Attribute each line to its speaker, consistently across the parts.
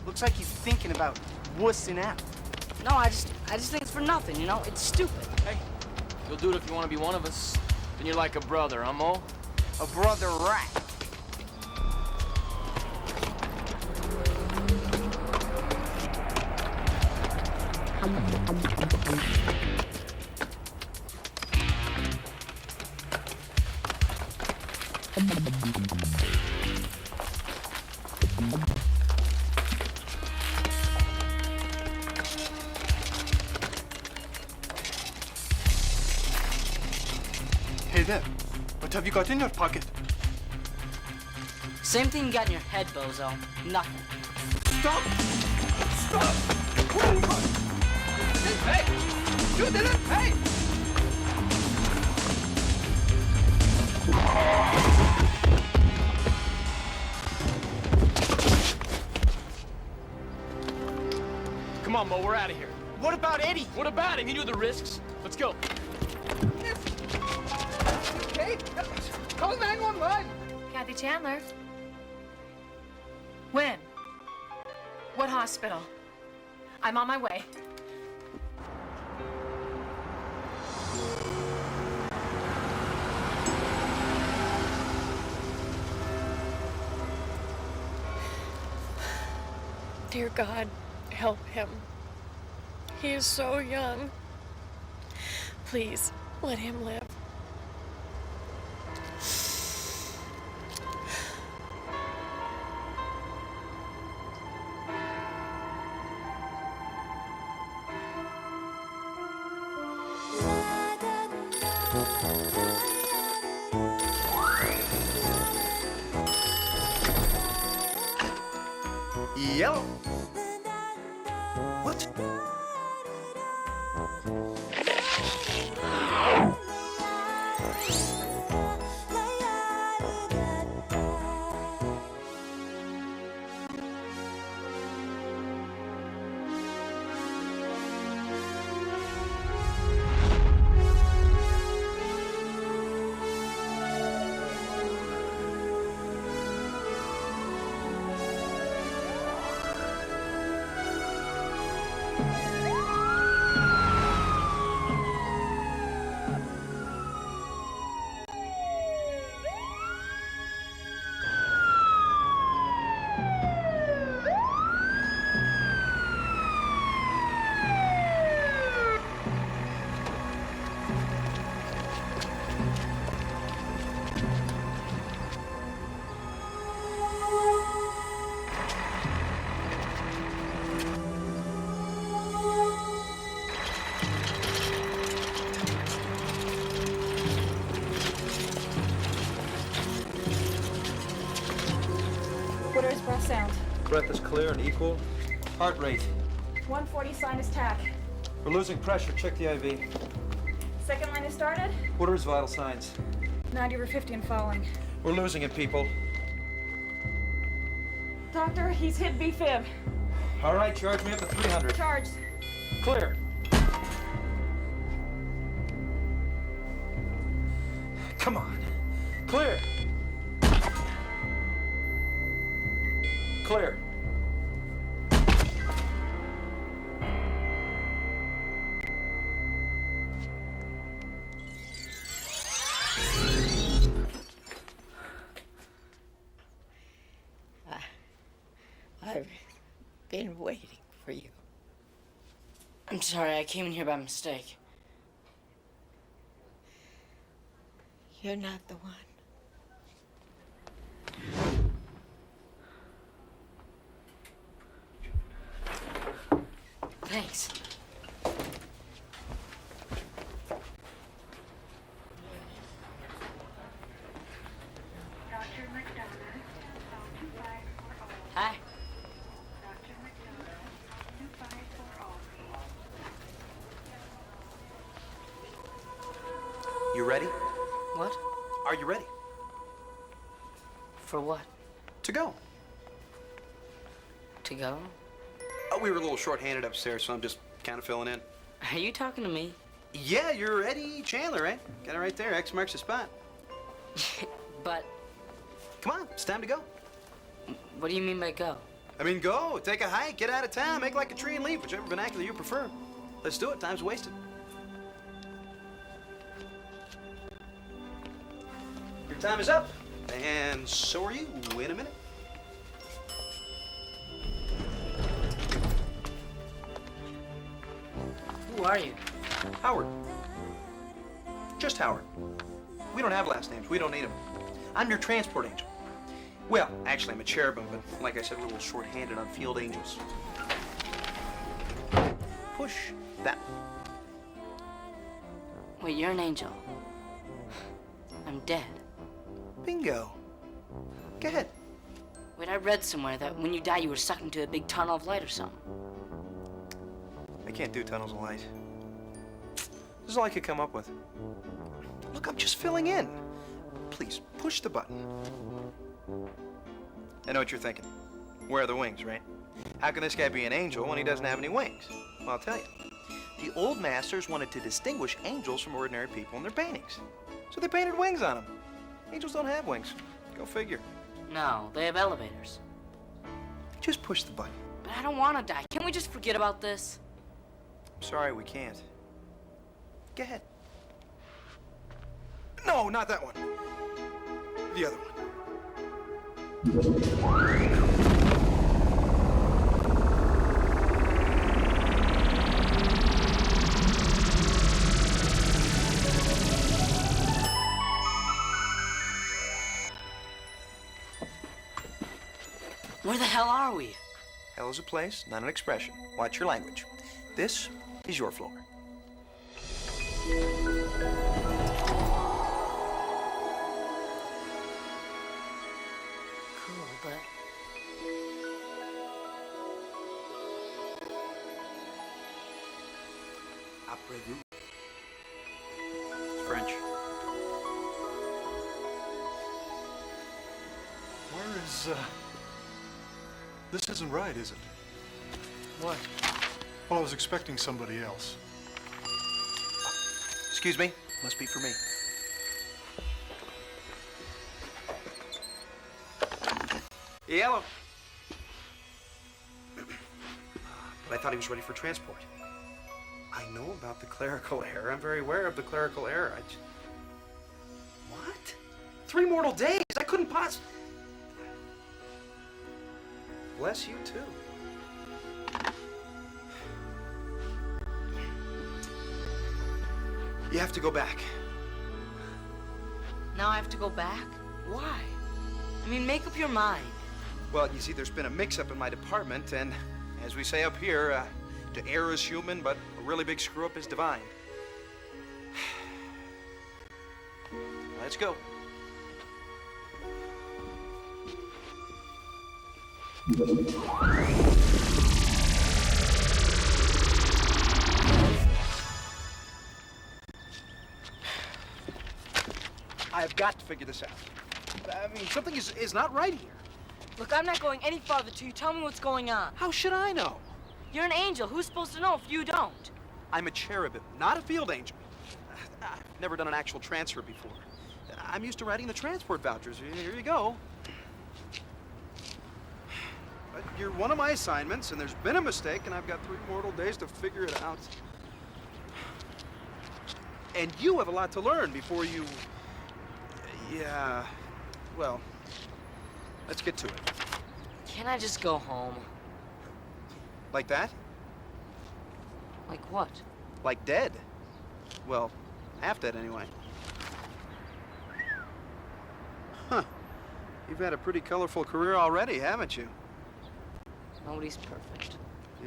Speaker 1: Looks like he's thinking about wussing out.
Speaker 2: No, I just think it's for nothing, you know? It's stupid.
Speaker 3: Hey, you'll do it if you want to be one of us. Then you're like a brother, huh, Mo?
Speaker 1: A brother rat.
Speaker 4: Hey there, what have you got in your pocket?
Speaker 2: Same thing you got in your head, bozo. Nothing.
Speaker 4: Stop! Stop! Hey! You did it! Hey!
Speaker 3: Come on, Mo, we're out of here.
Speaker 1: What about Eddie?
Speaker 3: What about him? He knew the risks. Let's go.
Speaker 4: Okay, call 911.
Speaker 5: Kathy Chandler. When? What hospital? I'm on my way.
Speaker 6: Dear God, help him. He is so young. Please, let him live.
Speaker 1: Yellow. What?
Speaker 7: What are his breath sounds?
Speaker 8: Breath is clear and equal. Heart rate.
Speaker 7: 140 sinus tach.
Speaker 8: We're losing pressure. Check the IV.
Speaker 7: Second line is started.
Speaker 8: What are his vital signs?
Speaker 7: 90/50 and following.
Speaker 8: We're losing it, people.
Speaker 7: Doctor, he's hit B-fib.
Speaker 8: All right, charge me up to 300.
Speaker 7: Charged.
Speaker 8: Clear. Come on. Clear. Clear.
Speaker 2: I've been waiting for you. I'm sorry, I came in here by mistake. You're not the one. Thanks.
Speaker 9: Dr. McDonough, 225 for all.
Speaker 2: Hi.
Speaker 9: Dr. McDonough, 225 for all.
Speaker 1: You ready?
Speaker 2: What?
Speaker 1: Are you ready?
Speaker 2: For what?
Speaker 1: To go.
Speaker 2: To go?
Speaker 1: Oh, we were a little short-handed upstairs, so I'm just kind of filling in.
Speaker 2: Are you talking to me?
Speaker 1: Yeah, you're Eddie Chandler, right? Got it right there. X marks the spot.
Speaker 2: But
Speaker 1: Come on, it's time to go.
Speaker 2: what do you mean by go?
Speaker 1: I mean, go, take a hike, get out of town, make like a tree and leave, whichever vernacular you prefer. Let's do it, time's wasted. Your time is up, and so are you in a minute.
Speaker 2: Who are you?
Speaker 1: Howard. Just Howard. We don't have last names. We don't need them. I'm your transport angel. Well, actually, I'm a cherubim, but like I said, we're a little short-handed on field angels. Push that.
Speaker 2: Wait, you're an angel. I'm dead.
Speaker 1: Bingo. Go ahead.
Speaker 2: Wait, I read somewhere that when you die, you were sucked into a big tunnel of light or something.
Speaker 1: I can't do tunnels of light. This is all I could come up with. Look, I'm just filling in. Please, push the button. I know what you're thinking. Where are the wings, right? How can this guy be an angel when he doesn't have any wings? Well, I'll tell you. The old masters wanted to distinguish angels from ordinary people in their paintings. So they painted wings on them. Angels don't have wings. Go figure.
Speaker 2: No, they have elevators.
Speaker 1: Just push the button.
Speaker 2: But I don't want to die. Can't we just forget about this?
Speaker 1: I'm sorry, we can't. Go ahead. No, not that one. The other one.
Speaker 2: Where the hell are we?
Speaker 1: Hell is a place, not an expression. Watch your language. This is your floor.
Speaker 2: Cool, but
Speaker 1: Après-vous. It's French.
Speaker 4: Where is, This isn't right, is it?
Speaker 2: what?
Speaker 4: Well, I was expecting somebody else.
Speaker 1: Excuse me. Must be for me. Yellow. But I thought he was ready for transport. I know about the clerical error. I'm very aware of the clerical error. What? 3 mortal days? I couldn't possibly... Bless you, too. You have to go back.
Speaker 2: Now I have to go back? Why? I mean, make up your mind.
Speaker 1: Well, you see, there's been a mix-up in my department, and as we say up here, to err is human, but a really big screw-up is divine. Let's go. I've got to figure this out. I mean, something is not right here.
Speaker 2: Look, I'm not going any farther till you tell me what's going on.
Speaker 1: How should I know?
Speaker 2: You're an angel. Who's supposed to know if you don't?
Speaker 1: I'm a cherubim, not a field angel. I've never done an actual transfer before. I'm used to writing the transport vouchers. Here you go. But you're one of my assignments, and there's been a mistake, and I've got 3 mortal days to figure it out. And you have a lot to learn before you... Yeah, well, let's get to it.
Speaker 2: Can't I just go home?
Speaker 1: Like that?
Speaker 2: Like what?
Speaker 1: Like dead. Well, half dead anyway. Huh. You've had a pretty colorful career already, haven't you?
Speaker 2: Nobody's perfect.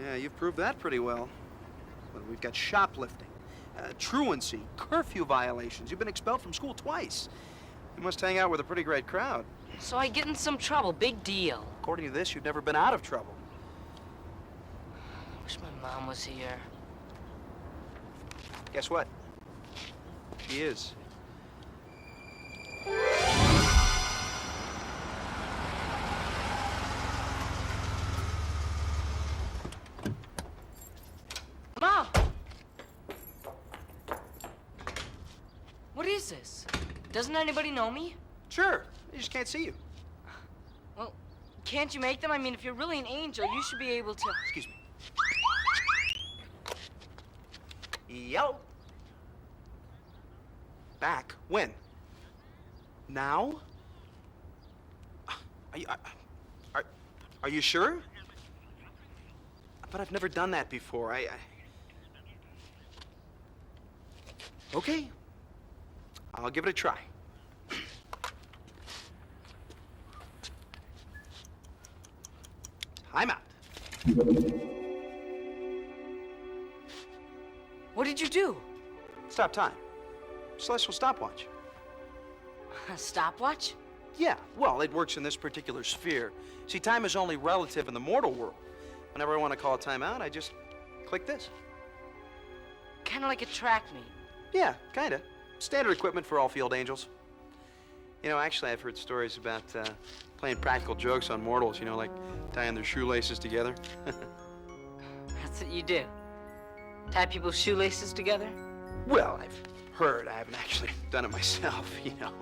Speaker 1: Yeah, you've proved that pretty well. But we've got shoplifting, truancy, curfew violations. You've been expelled from school twice. You must hang out with a pretty great crowd.
Speaker 2: So I get in some trouble. Big deal.
Speaker 1: According to this, you've never been out of trouble.
Speaker 2: Wish my mom was here.
Speaker 1: Guess what? She is.
Speaker 2: Mom! What is this? Doesn't anybody know me?
Speaker 1: Sure. They just can't see you.
Speaker 2: Well, Can't you make them? I mean, if you're really an angel, you should be able to.
Speaker 1: Excuse me. Yo. Back? When? Now? Are you sure? But I've never done that before. Okay. I'll give it a try. I'm out.
Speaker 2: What did you do?
Speaker 1: Stop time. Celestial stopwatch.
Speaker 2: A stopwatch?
Speaker 1: Yeah, well, it works in this particular sphere. See, time is only relative in the mortal world. Whenever I want to call a timeout, I just click this.
Speaker 2: Kind of like a track meet.
Speaker 1: Yeah, kinda. Standard equipment for all field angels. You know, actually, I've heard stories about playing practical jokes on mortals, you know, like tying their shoelaces together.
Speaker 2: That's what you do. Tie people's shoelaces together?
Speaker 1: Well, I've heard. I haven't actually done it myself, you know.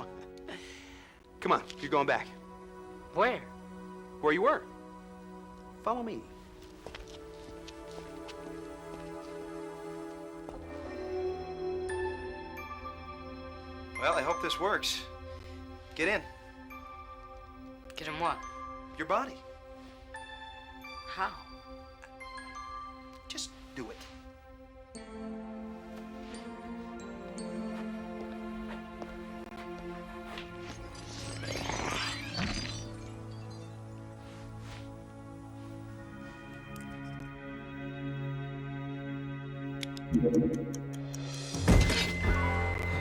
Speaker 1: Come on, you're going back.
Speaker 2: Where?
Speaker 1: Where you were. Follow me. Well, I hope this works. Get in.
Speaker 2: Get him what?
Speaker 1: Your body.
Speaker 2: How?
Speaker 1: Just do it.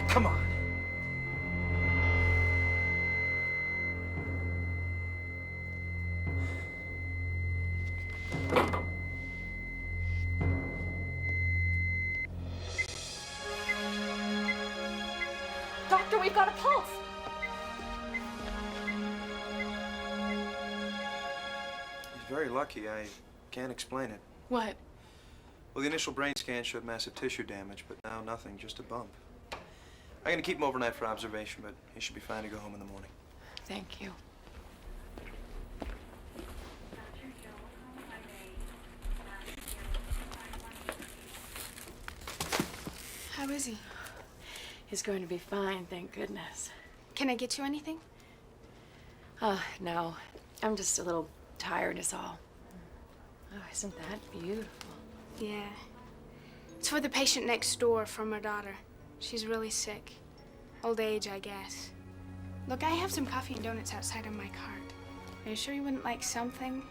Speaker 8: Come on.
Speaker 7: Doctor, we've got a pulse.
Speaker 1: He's very lucky. I can't explain it.
Speaker 6: What?
Speaker 1: Well, the initial brain scan showed massive tissue damage, but now nothing, just a bump. I'm gonna keep him overnight for observation, but he should be fine to go home in the morning.
Speaker 6: Thank you.
Speaker 9: Dr. Joe, home by day.
Speaker 10: How is he?
Speaker 6: He's going to be fine, thank goodness.
Speaker 10: Can I get you anything?
Speaker 6: No. I'm just a little tired is all. Oh, isn't that beautiful?
Speaker 10: Yeah. It's for the patient next door from her daughter. She's really sick. Old age, I guess. Look, I have some coffee and donuts outside on my cart. Are you sure you wouldn't like something?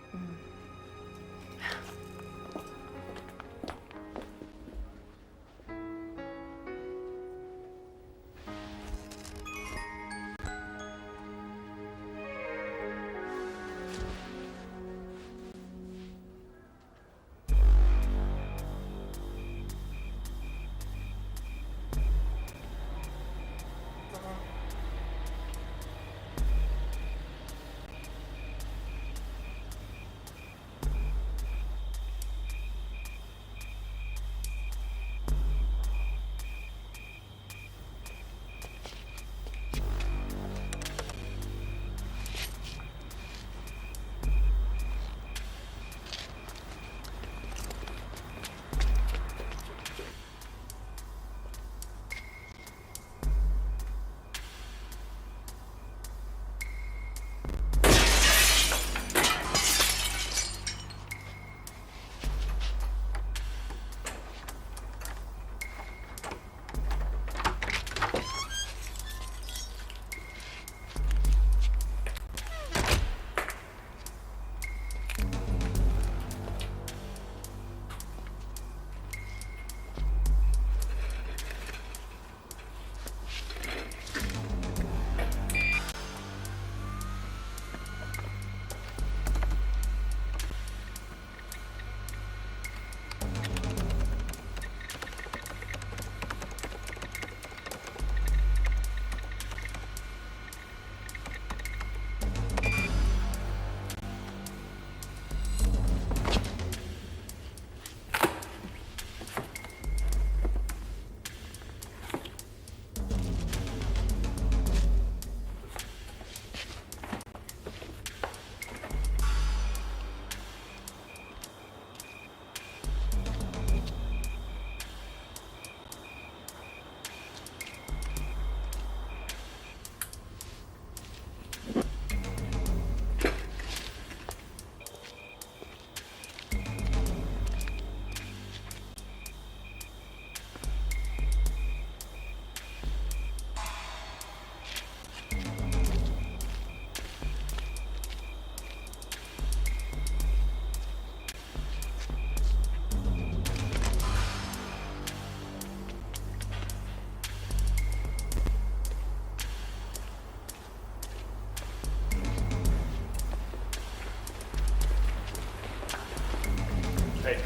Speaker 8: Hey.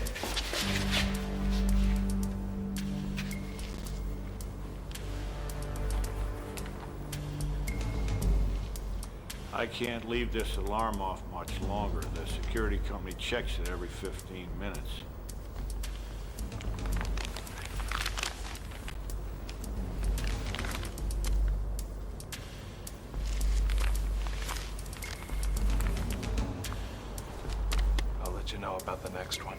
Speaker 11: I can't leave this alarm off much longer. The security company checks it every 15 minutes.
Speaker 1: I'll let you know about the next one.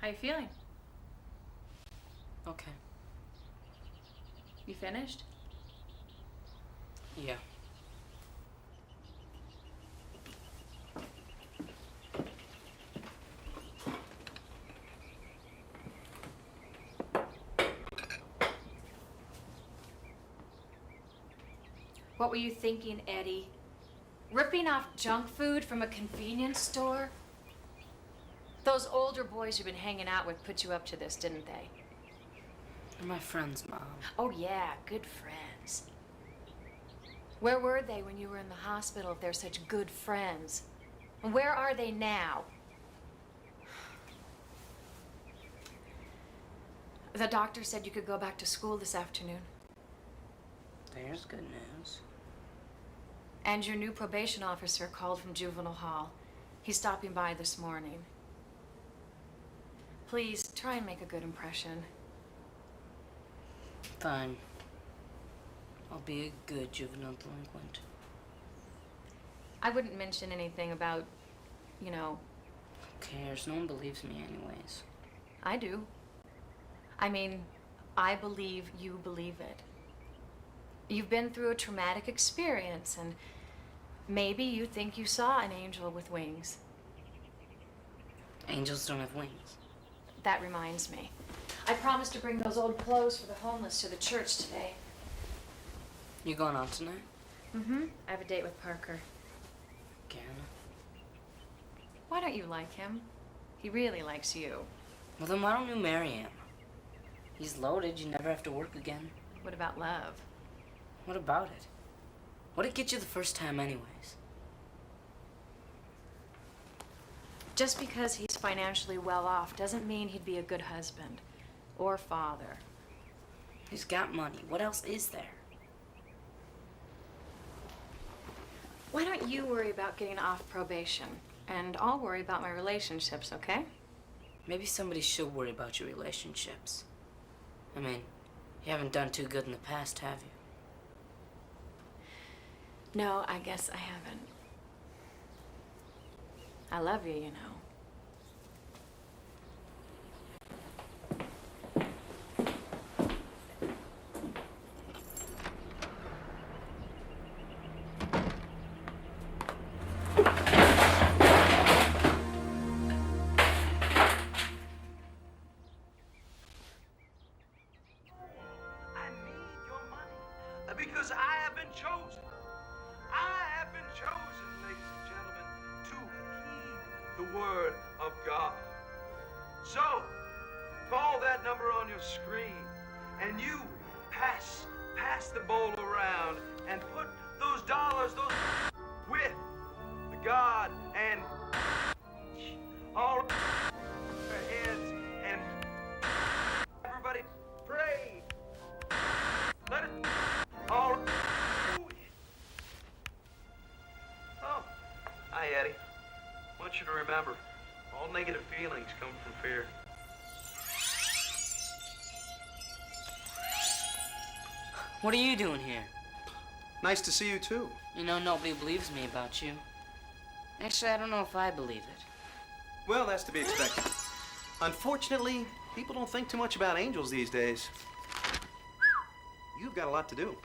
Speaker 5: How you feeling?
Speaker 2: Okay.
Speaker 5: You finished?
Speaker 2: Yeah.
Speaker 5: What were you thinking, Eddie? Ripping off junk food from a convenience store? Those older boys you've been hanging out with put you up to this, didn't they?
Speaker 2: They're my friends, Mom.
Speaker 5: Oh, yeah, good friends. Where were they when you were in the hospital if they're such good friends? And where are they now? The doctor said you could go back to school this afternoon.
Speaker 2: There's good news.
Speaker 5: And your new probation officer called from juvenile hall. He's stopping by this morning. Please, try and make a good impression.
Speaker 2: Fine. I'll be a good juvenile delinquent.
Speaker 5: I wouldn't mention anything about, you know...
Speaker 2: Who cares? No one believes me anyways.
Speaker 5: I do. I mean, I believe you believe it. You've been through a traumatic experience, and maybe you think you saw an angel with wings.
Speaker 2: Angels don't have wings.
Speaker 5: That reminds me. I promised to bring those old clothes for the homeless to the church today.
Speaker 2: You going out tonight?
Speaker 5: Mm-hmm. I have a date with Parker.
Speaker 2: Again?
Speaker 5: Why don't you like him? He really likes you.
Speaker 2: Well, then why don't you marry him? He's loaded. You never have to work again.
Speaker 5: What about love?
Speaker 2: What about it? What'd it get you the first time anyways?
Speaker 5: Just because he's financially well off doesn't mean he'd be a good husband or father.
Speaker 2: He's got money. What else is there?
Speaker 5: Why don't you worry about getting off probation? And I'll worry about my relationships, okay?
Speaker 2: Maybe somebody should worry about your relationships. I mean, you haven't done too good in the past, have you?
Speaker 5: No, I guess I haven't. I love you, you know.
Speaker 1: Because I have been chosen. I have been chosen, ladies and gentlemen, to heed the word of God. So, call that number on your screen, and you pass the bowl around and put those dollars, with the God and all of their heads, and everybody pray. Let it all. Oh, hi, Eddie. I want you to remember, all negative feelings come from fear.
Speaker 2: What are you doing here?
Speaker 1: Nice to see you, too.
Speaker 2: You know, nobody believes me about you. Actually, I don't know if I believe it.
Speaker 1: Well, that's to be expected. Unfortunately, people don't think too much about angels these days. You've got a lot to do.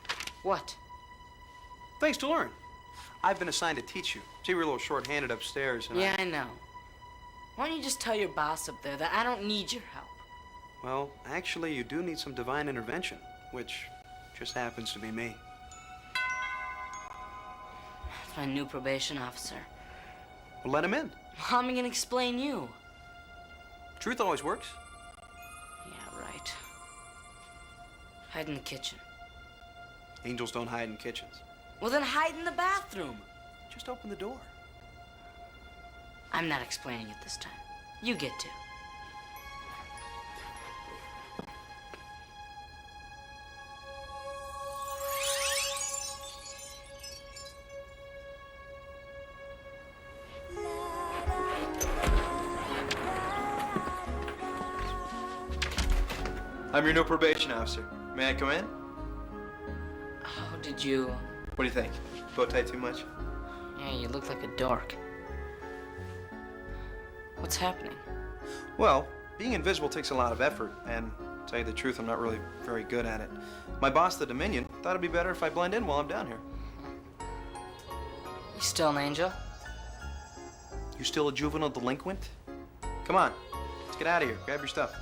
Speaker 2: What?
Speaker 1: Things to learn. I've been assigned to teach you. See, we're a little short-handed upstairs. And
Speaker 2: Yeah, I know. Why don't you just tell your boss up there that I don't need your help?
Speaker 1: Well, actually, you do need some divine intervention, which just happens to be me.
Speaker 2: That's my new probation officer.
Speaker 1: Well, let him in.
Speaker 2: How am I gonna explain you?
Speaker 1: Truth always works.
Speaker 2: Yeah, right. Hide in the kitchen.
Speaker 1: Angels don't hide in kitchens.
Speaker 2: Well, then hide in the bathroom.
Speaker 1: Just open the door.
Speaker 2: I'm not explaining it this time. You get to.
Speaker 1: I'm your new probation officer. May I come in?
Speaker 2: How did you...
Speaker 1: What do you think? Bow tie too much?
Speaker 2: Yeah, you look like a dork. What's happening?
Speaker 1: Well, being invisible takes a lot of effort, and to tell you the truth, I'm not really very good at it. My boss, the Dominion, thought it'd be better if I blend in while I'm down here.
Speaker 2: You still an angel?
Speaker 1: You still a juvenile delinquent? Come on, let's get out of here. Grab your stuff.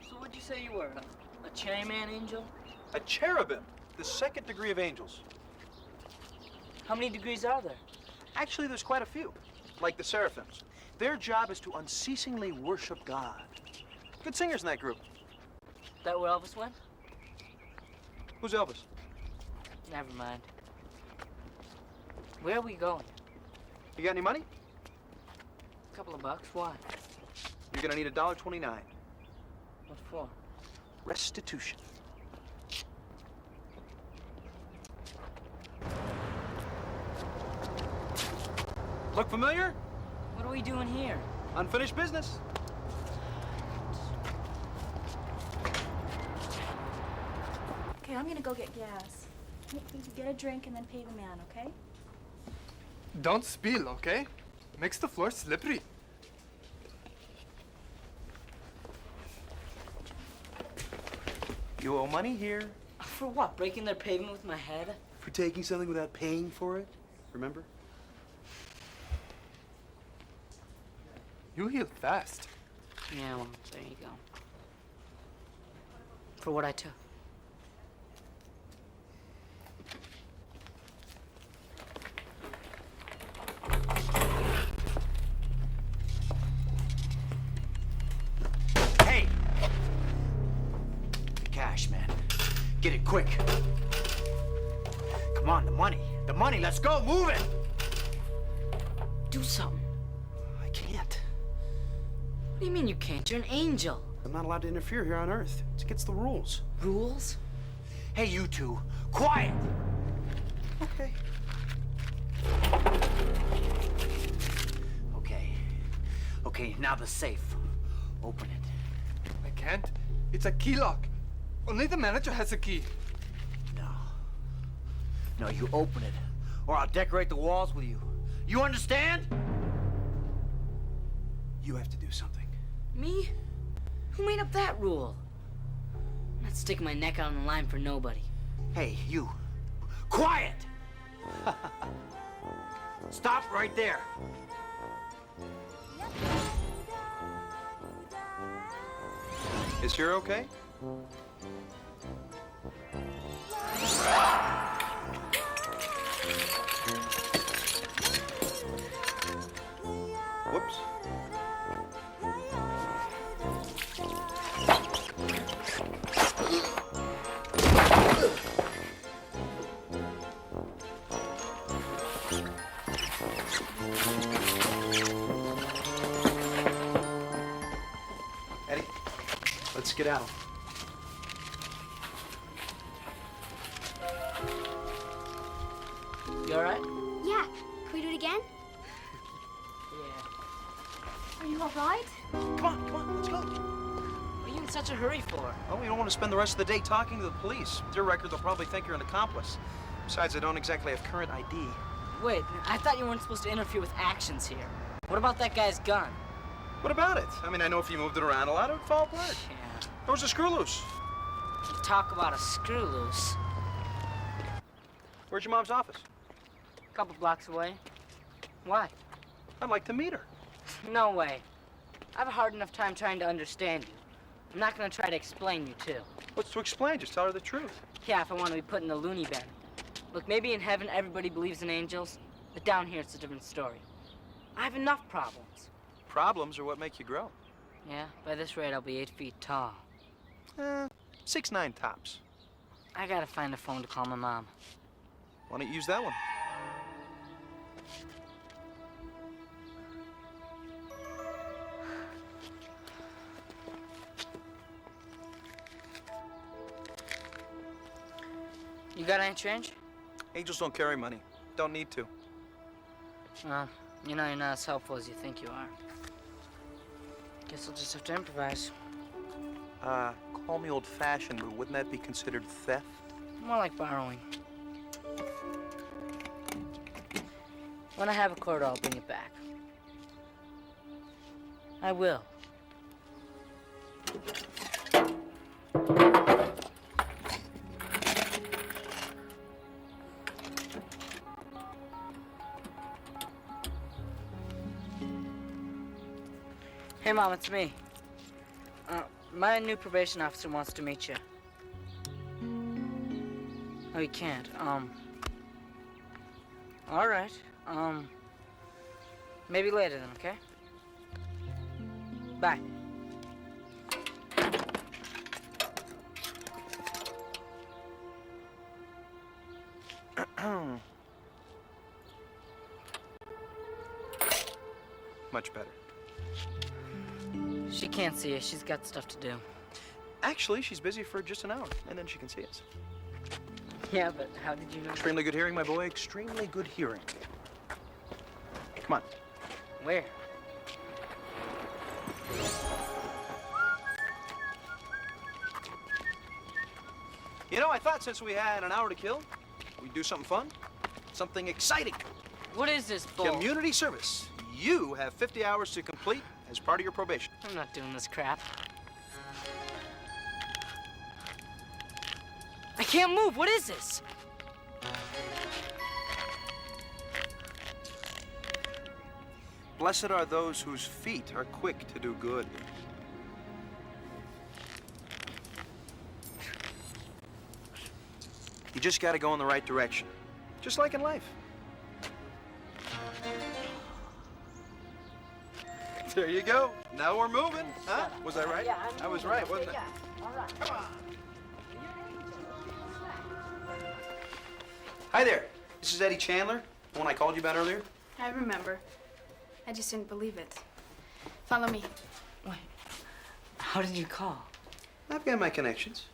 Speaker 2: So what'd you say you were? A cherryman angel?
Speaker 1: A cherubim, the second degree of angels.
Speaker 2: How many degrees are there?
Speaker 1: Actually, there's quite a few, like the seraphims. Their job is to unceasingly worship God. Good singers in that group.
Speaker 2: That where Elvis went?
Speaker 1: Who's Elvis?
Speaker 2: Never mind. Where are we going?
Speaker 1: You got any money?
Speaker 2: A couple of bucks. Why?
Speaker 1: You're gonna need $1.29.
Speaker 2: What for?
Speaker 1: Restitution. Look familiar?
Speaker 2: What are we doing here?
Speaker 1: Unfinished business.
Speaker 7: Okay, I'm gonna go get gas. You get a drink and then pay the man, okay?
Speaker 4: Don't spill, okay? Makes the floor slippery.
Speaker 1: You owe money here
Speaker 2: For what? Breaking their pavement with my head?
Speaker 1: for taking something without paying for it. Remember?
Speaker 4: You heal fast.
Speaker 2: Yeah, well, there you go. For what I took.
Speaker 1: Hey! The cash, man. Get it quick. Come on, the money. The money, let's go, move it!
Speaker 2: Do something.
Speaker 1: I can't.
Speaker 2: What do you mean you can't? You're an angel.
Speaker 1: I'm not allowed to interfere here on Earth. It's against the rules.
Speaker 2: Rules?
Speaker 1: Hey, you two, quiet! Okay.
Speaker 12: Okay, now the safe. Open it.
Speaker 4: I can't. It's a key lock. Only the manager has a key.
Speaker 12: No, you open it, or I'll decorate the walls with you. You understand?
Speaker 1: You have to do something.
Speaker 2: Me? Who made up that rule? I'm not sticking my neck out on the line for nobody.
Speaker 12: Hey, you. Quiet! Stop right there.
Speaker 1: Is here okay? Whoops. Eddie, let's get out.
Speaker 2: You alright?
Speaker 10: Yeah. Can we do it again?
Speaker 2: Yeah.
Speaker 7: Are you all right?
Speaker 1: Come on, let's go.
Speaker 2: What are you in such a hurry for?
Speaker 1: Oh, you don't want to spend the rest of the day talking to the police. With your record, they'll probably think you're an accomplice. Besides, I don't exactly have current ID.
Speaker 2: Wait, I thought you weren't supposed to interfere with actions here. What about that guy's gun?
Speaker 1: What about it? I mean, I know if you moved it around a lot, it would fall apart.
Speaker 2: Yeah.
Speaker 1: There was a screw loose.
Speaker 2: You talk about a screw loose.
Speaker 1: Where's your mom's office?
Speaker 2: A couple blocks away. Why?
Speaker 1: I'd like to meet her.
Speaker 2: No way. I have a hard enough time trying to understand you. I'm not gonna try to explain you, too.
Speaker 1: What's to explain? Just tell her the truth.
Speaker 2: Yeah, if I want to be put in the loony bin. Look, maybe in heaven everybody believes in angels, but down here it's a different story. I have enough problems.
Speaker 1: Problems are what make you grow.
Speaker 2: Yeah, by this rate I'll be 8 feet tall.
Speaker 1: 6'9" tops.
Speaker 2: I gotta find a phone to call my mom.
Speaker 1: Why don't you use that one?
Speaker 2: You got any change?
Speaker 1: Angels don't carry money. Don't need to.
Speaker 2: Well, you know you're not as helpful as you think you are. Guess I'll just have to improvise.
Speaker 1: Call me old-fashioned, but wouldn't that be considered theft?
Speaker 2: More like borrowing. When I have a quarter, I'll bring it back. I will. Hey, Mom, it's me. My new probation officer wants to meet you. Oh, you can't. All right. Maybe later then, okay? Bye.
Speaker 1: Much better.
Speaker 2: She can't see us. She's got stuff to do.
Speaker 1: Actually, she's busy for just an hour, and then she can see us.
Speaker 2: Yeah, but how did you know?
Speaker 1: Extremely good hearing, my boy. Extremely good hearing. Come on.
Speaker 2: Where?
Speaker 1: You know, I thought since we had an hour to kill, we'd do something fun, something exciting.
Speaker 2: What is this bull?
Speaker 1: Community service. You have 50 hours to complete as part of your probation.
Speaker 2: I'm not doing this crap. I can't move. What is this?
Speaker 1: Blessed are those whose feet are quick to do good. You just got to go in the right direction, just like in life. There you go. Now we're moving. Huh? Was I right?
Speaker 2: Yeah,
Speaker 1: I was right, wasn't it?
Speaker 2: Yeah, all right.
Speaker 1: Come on. Hi there. This is Eddie Chandler, the one I called you about earlier.
Speaker 10: I remember. I just didn't believe it. Follow me.
Speaker 2: Wait. How did you call?
Speaker 1: I've got my connections.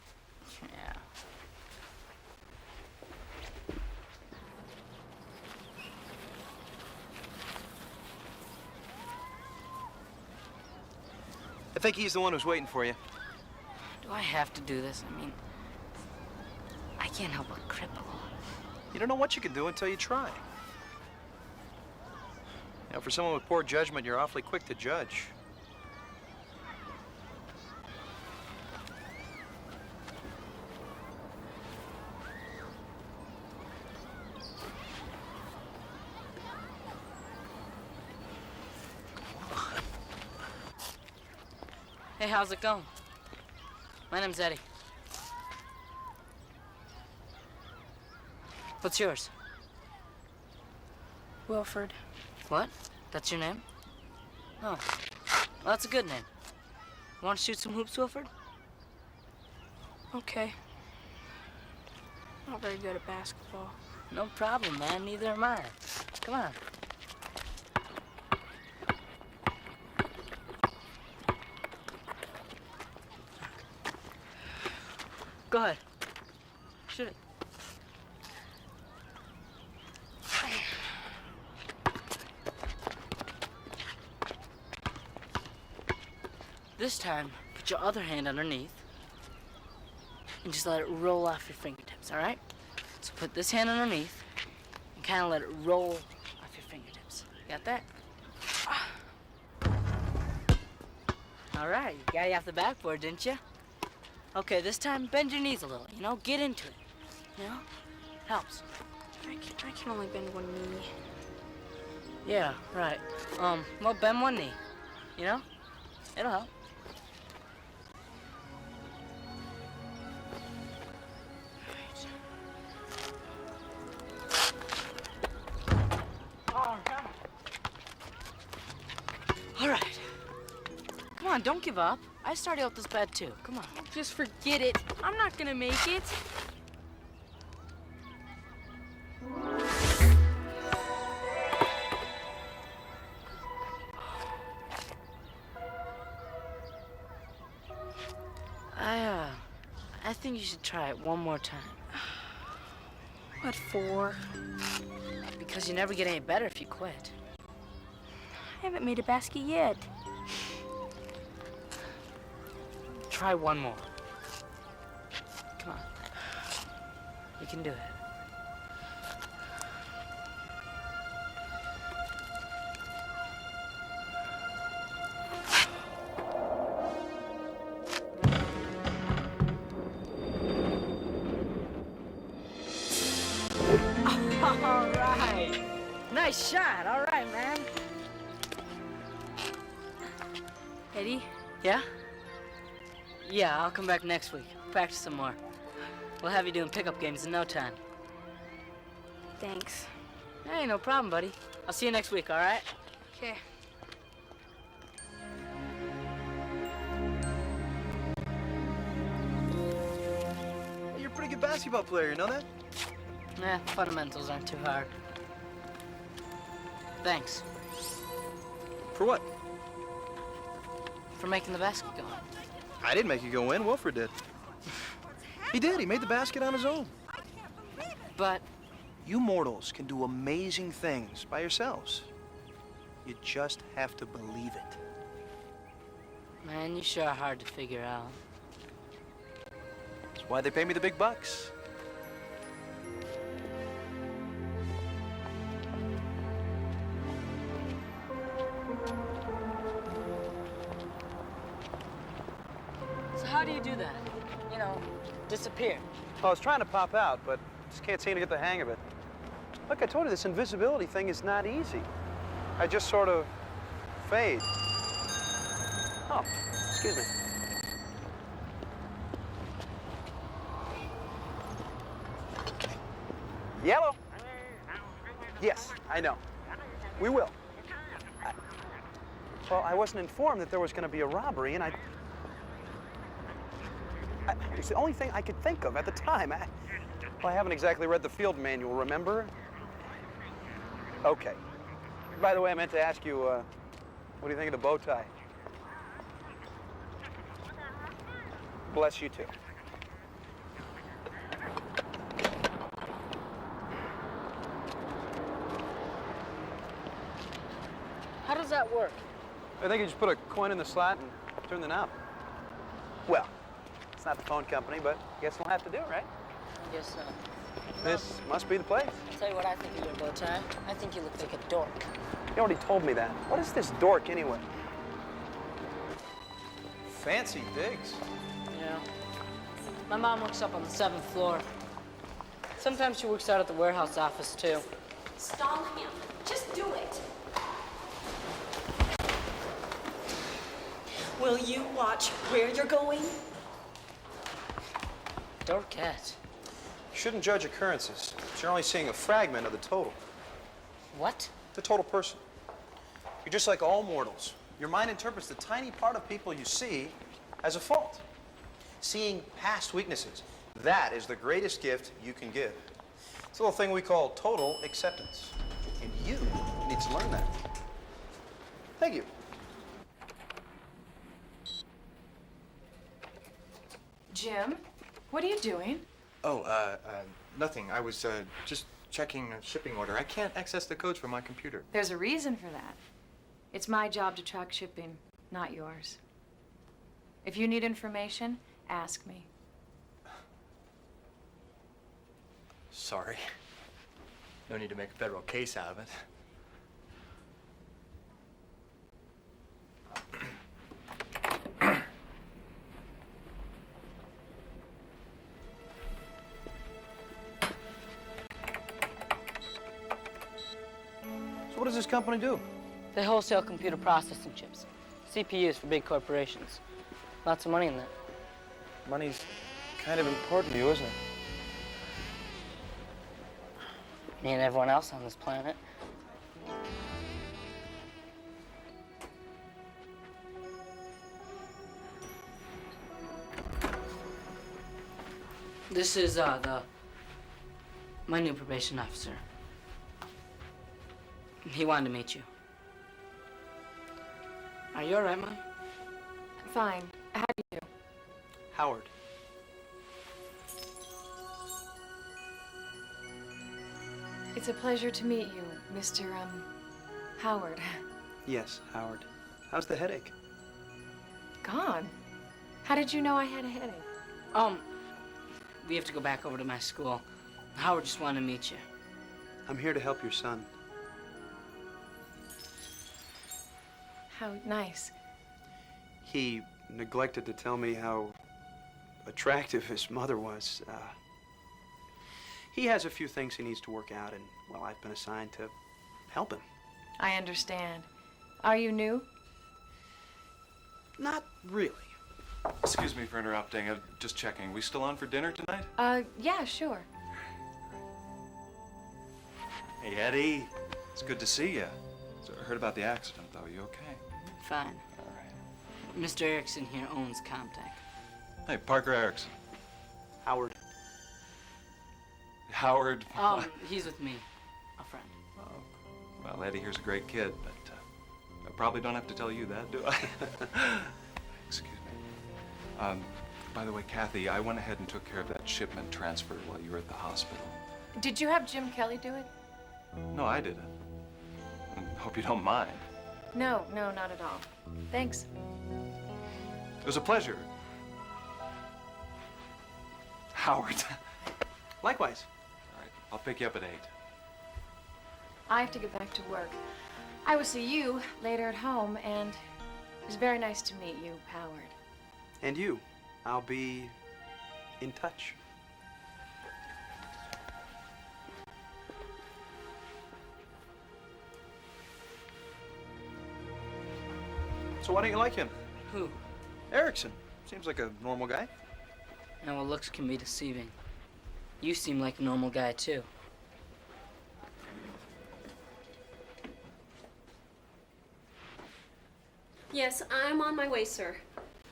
Speaker 2: Yeah.
Speaker 1: I think he's the one who's waiting for you.
Speaker 2: Do I have to do this? I mean, I can't help but cripple.
Speaker 1: You don't know what you can do until you try. You know, for someone with poor judgment, you're awfully quick to judge.
Speaker 2: Hey, how's it going? My name's Eddie. What's yours?
Speaker 10: Wilford.
Speaker 2: What? That's your name? Oh. Well, that's a good name. Want to shoot some hoops, Wilford?
Speaker 10: Okay. Not very good at basketball.
Speaker 2: No problem, man. Neither am I. Come on. Go ahead. Shoot it. This time, put your other hand underneath and just let it roll off your fingertips, all right? So put this hand underneath and kind of let it roll off your fingertips. Got that? All right, you got you off the backboard, didn't you? Okay, this time bend your knees a little, you know? Get into it, you know? Helps.
Speaker 10: can only bend one knee.
Speaker 2: Yeah, right. Well, bend one knee. You know? It'll help. All right. Come on, don't give up. I started out this bad too. Come on.
Speaker 10: Just forget it. I'm not gonna make it.
Speaker 2: I think you should try it one more time.
Speaker 10: What for?
Speaker 2: Because you never get any better if you quit.
Speaker 10: I haven't made a basket yet.
Speaker 2: Try one more. Come on. You can do it. All right. Nice shot. All right, man.
Speaker 10: Eddie?
Speaker 2: Yeah? Yeah, I'll come back next week. Practice some more. We'll have you doing pickup games in no time.
Speaker 10: Thanks.
Speaker 2: Hey, no problem, buddy. I'll see you next week, all right?
Speaker 10: Okay.
Speaker 1: Hey, you're a pretty good basketball player, you know that?
Speaker 2: Nah, fundamentals aren't too hard. Thanks
Speaker 1: For what?
Speaker 2: for making the basket go.
Speaker 1: I didn't make you go in, Wilford did. He did, he made the basket on his own.
Speaker 2: But
Speaker 1: You mortals can do amazing things by yourselves. You just have to believe it.
Speaker 2: man, you sure are hard to figure out.
Speaker 1: That's why they pay me the big bucks.
Speaker 2: So how do you do that? You know, disappear.
Speaker 1: I was trying to pop out, but just can't seem to get the hang of it. Look, I told you this invisibility thing is not easy. I just sort of fade. Oh, excuse me. Yellow. Yes, I know. We will. Well, I wasn't informed that there was going to be a robbery, and it's the only thing I could think of at the time. Well, I haven't exactly read the field manual, remember? Okay. By the way, I meant to ask you, what do you think of the bow tie? Bless you too.
Speaker 2: How does that work?
Speaker 1: I think you just put a coin in the slot and turn the knob. Well, it's not the phone company, but I guess we'll have to do it, right?
Speaker 2: I guess so.
Speaker 1: This must be the place.
Speaker 2: I'll tell you what I think of your bow tie. I think you look like a dork.
Speaker 1: You already told me that. What is this dork, anyway? Fancy digs.
Speaker 2: Yeah. My mom works up on the 7th floor. Sometimes she works out at the warehouse office, too.
Speaker 7: Stall him. Just do it. Will you watch where you're going?
Speaker 2: Dorkette.
Speaker 1: You shouldn't judge occurrences. You're only seeing a fragment of the total.
Speaker 2: What?
Speaker 1: The total person. You're just like all mortals. Your mind interprets the tiny part of people you see as a fault. Seeing past weaknesses. That is the greatest gift you can give. It's a little thing we call total acceptance. And you need to learn that. Thank you.
Speaker 5: Jim, what are you doing?
Speaker 13: Oh, nothing. I was just checking a shipping order. I can't access the codes from my computer.
Speaker 5: There's a reason for that. It's my job to track shipping, not yours. If you need information, ask me.
Speaker 13: Sorry. No need to make a federal case out of it.
Speaker 1: What does this company do?
Speaker 2: They wholesale computer processing chips. CPUs for big corporations. Lots of money in that.
Speaker 1: Money's kind of important to you, isn't it?
Speaker 2: Me and everyone else on this planet. This is my new probation officer. He wanted to meet you. Are you all right, Mom?
Speaker 5: Fine. How do you do?
Speaker 1: Howard.
Speaker 5: It's a pleasure to meet you, Mr. Howard.
Speaker 1: Yes, Howard. How's the headache?
Speaker 5: Gone. How did you know I had a headache?
Speaker 2: We have to go back over to my school. Howard just wanted to meet you.
Speaker 1: I'm here to help your son.
Speaker 5: How nice.
Speaker 1: He neglected to tell me how attractive his mother was. He has a few things he needs to work out, and, well, I've been assigned to help him.
Speaker 5: I understand. Are you new?
Speaker 1: Not really.
Speaker 13: Excuse me for interrupting. Just checking. We still on for dinner tonight?
Speaker 5: Yeah, sure.
Speaker 13: Hey, Eddie. It's good to see you. So I heard about the accident, though. You okay?
Speaker 2: Fine.
Speaker 13: All right.
Speaker 2: Mr. Erickson here owns Comtech.
Speaker 13: Hey, Parker Erickson.
Speaker 1: Howard.
Speaker 13: Howard.
Speaker 2: He's with me, a friend.
Speaker 13: Oh. Well, Eddie here's a great kid, but I probably don't have to tell you that, do I? Excuse me. By the way, Kathy, I went ahead and took care of that shipment transfer while you were at the hospital.
Speaker 5: Did you have Jim Kelly do it?
Speaker 13: No, I didn't. Hope you don't mind.
Speaker 5: No, not at all. Thanks.
Speaker 13: It was a pleasure. Howard.
Speaker 1: Likewise.
Speaker 13: All right, I'll pick you up at 8.
Speaker 5: I have to get back to work. I will see you later at home, and it was very nice to meet you, Howard.
Speaker 1: And you. I'll be in touch. So why don't you like him?
Speaker 2: Who?
Speaker 1: Erickson. Seems like a normal guy.
Speaker 2: And well, looks can be deceiving. You seem like a normal guy, too.
Speaker 14: Yes, I'm on my way, sir.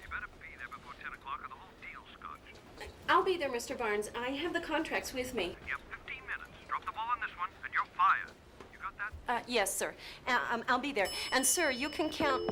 Speaker 15: You better be there before 10 o'clock or the whole deal's scotched.
Speaker 14: I'll be there, Mr. Barnes. I have the contracts with me.
Speaker 15: You have 15 minutes. Drop the ball on this one, and you're fired. You got that?
Speaker 14: Yes, sir. I'll be there. And, sir, you can count...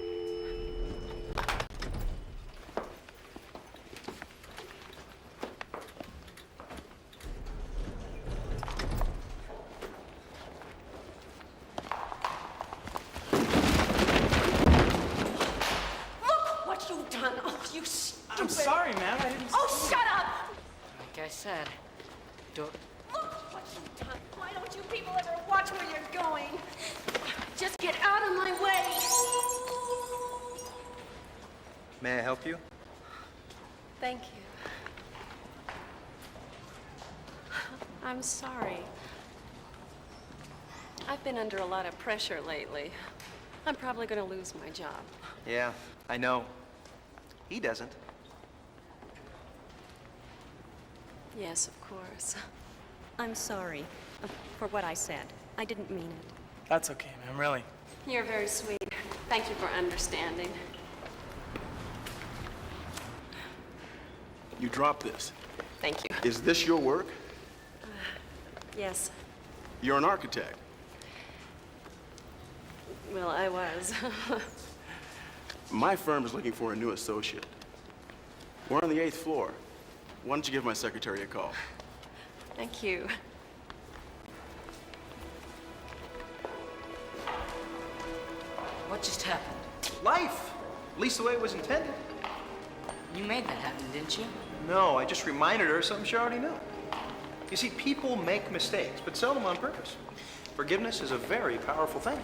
Speaker 8: I'm sorry, ma'am. I didn't.
Speaker 14: Oh, shut up!
Speaker 2: Like I said, don't...
Speaker 14: Look what you've done. Why don't you people ever watch where you're going? Just get out of my way.
Speaker 1: May I help you?
Speaker 14: Thank you. I'm sorry. I've been under a lot of pressure lately. I'm probably going to lose my job.
Speaker 1: Yeah, I know. He doesn't.
Speaker 14: Yes, of course. I'm sorry for what I said. I didn't mean it.
Speaker 4: That's okay, ma'am, really.
Speaker 14: You're very sweet. Thank you for understanding.
Speaker 16: You dropped this.
Speaker 14: Thank you.
Speaker 16: Is this your work?
Speaker 14: Yes.
Speaker 16: You're an architect.
Speaker 14: Well, I was.
Speaker 16: My firm is looking for a new associate. We're on the 8th floor. Why don't you give my secretary a call?
Speaker 14: Thank you.
Speaker 2: What just happened?
Speaker 1: Life! At least the way it was intended.
Speaker 2: You made that happen, didn't you?
Speaker 1: No, I just reminded her of something she already knew. You see, people make mistakes, but seldom on purpose. Forgiveness is a very powerful thing.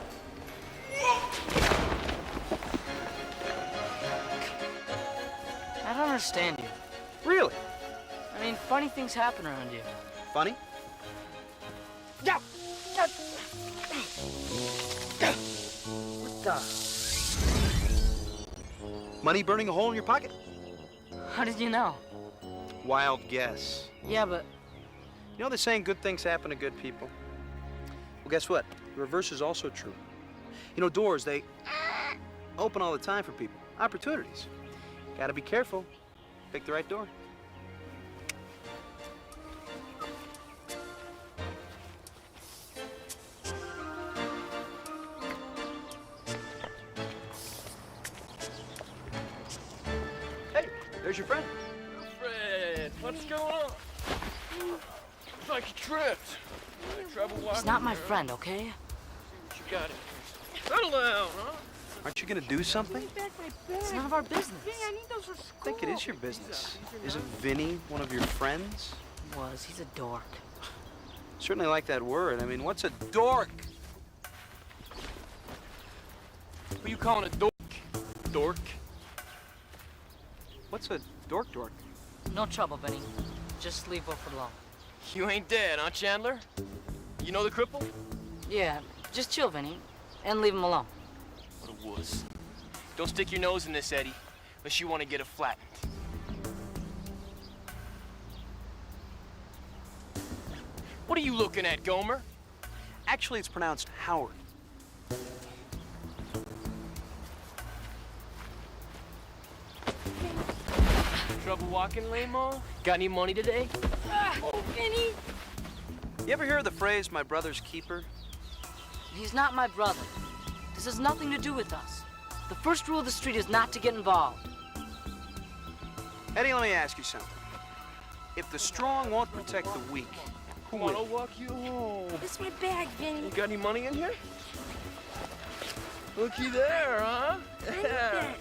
Speaker 2: I don't understand you.
Speaker 1: Really?
Speaker 2: I mean, funny things happen around you.
Speaker 1: Funny?
Speaker 2: Yeah! What the?
Speaker 1: Money burning a hole in your pocket?
Speaker 2: How did you know?
Speaker 1: Wild guess.
Speaker 2: Yeah, but
Speaker 1: You know they're saying good things happen to good people? Well, guess what? The reverse is also true. You know, doors, they open all the time for people. Opportunities. Gotta be careful. Pick the right door. Hey, there's your friend.
Speaker 3: Fred, what's going on? Looks like you tripped. Trouble
Speaker 2: he's
Speaker 3: walking
Speaker 2: not my
Speaker 3: around?
Speaker 2: friend, okay?
Speaker 3: See what you got in here. Settle down, huh?
Speaker 1: Aren't you gonna do something?
Speaker 2: It's none of our business.
Speaker 1: I think it is your business. Isn't Vinny one of your friends?
Speaker 2: Was. He's a dork.
Speaker 1: Certainly like that word. I mean, what's a dork?
Speaker 3: Who you calling a dork? Dork?
Speaker 1: What's a dork?
Speaker 2: No trouble, Benny. Just leave Wilford alone.
Speaker 3: You ain't dead, huh, Chandler? You know the cripple?
Speaker 2: Yeah, just chill, Vinny, and leave him alone.
Speaker 3: What a wuss. Don't stick your nose in this, Eddie, unless you want to get it flattened. What are you looking at, Gomer?
Speaker 1: Actually, it's pronounced Howard.
Speaker 3: Trouble walking, lame-o? Got any money today?
Speaker 2: Oh, Vinny!
Speaker 1: You ever hear the phrase, my brother's keeper?
Speaker 2: He's not my brother. This has nothing to do with us. The first rule of the street is not to get involved.
Speaker 1: Eddie, let me ask you something. If the strong won't protect the weak, who
Speaker 3: Come on,
Speaker 1: will?
Speaker 3: I'll walk you home.
Speaker 6: It's my bag, Vinny.
Speaker 3: You got any money in here? Looky there, huh? Yeah.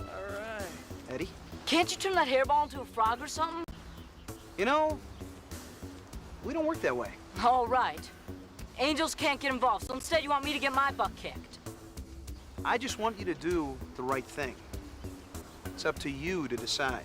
Speaker 3: All right.
Speaker 1: Eddie?
Speaker 2: Can't you turn that hairball into a frog or something?
Speaker 1: You know, we don't work that way.
Speaker 2: All right. Angels can't get involved, so instead you want me to get my butt kicked.
Speaker 1: I just want you to do the right thing. It's up to you to decide.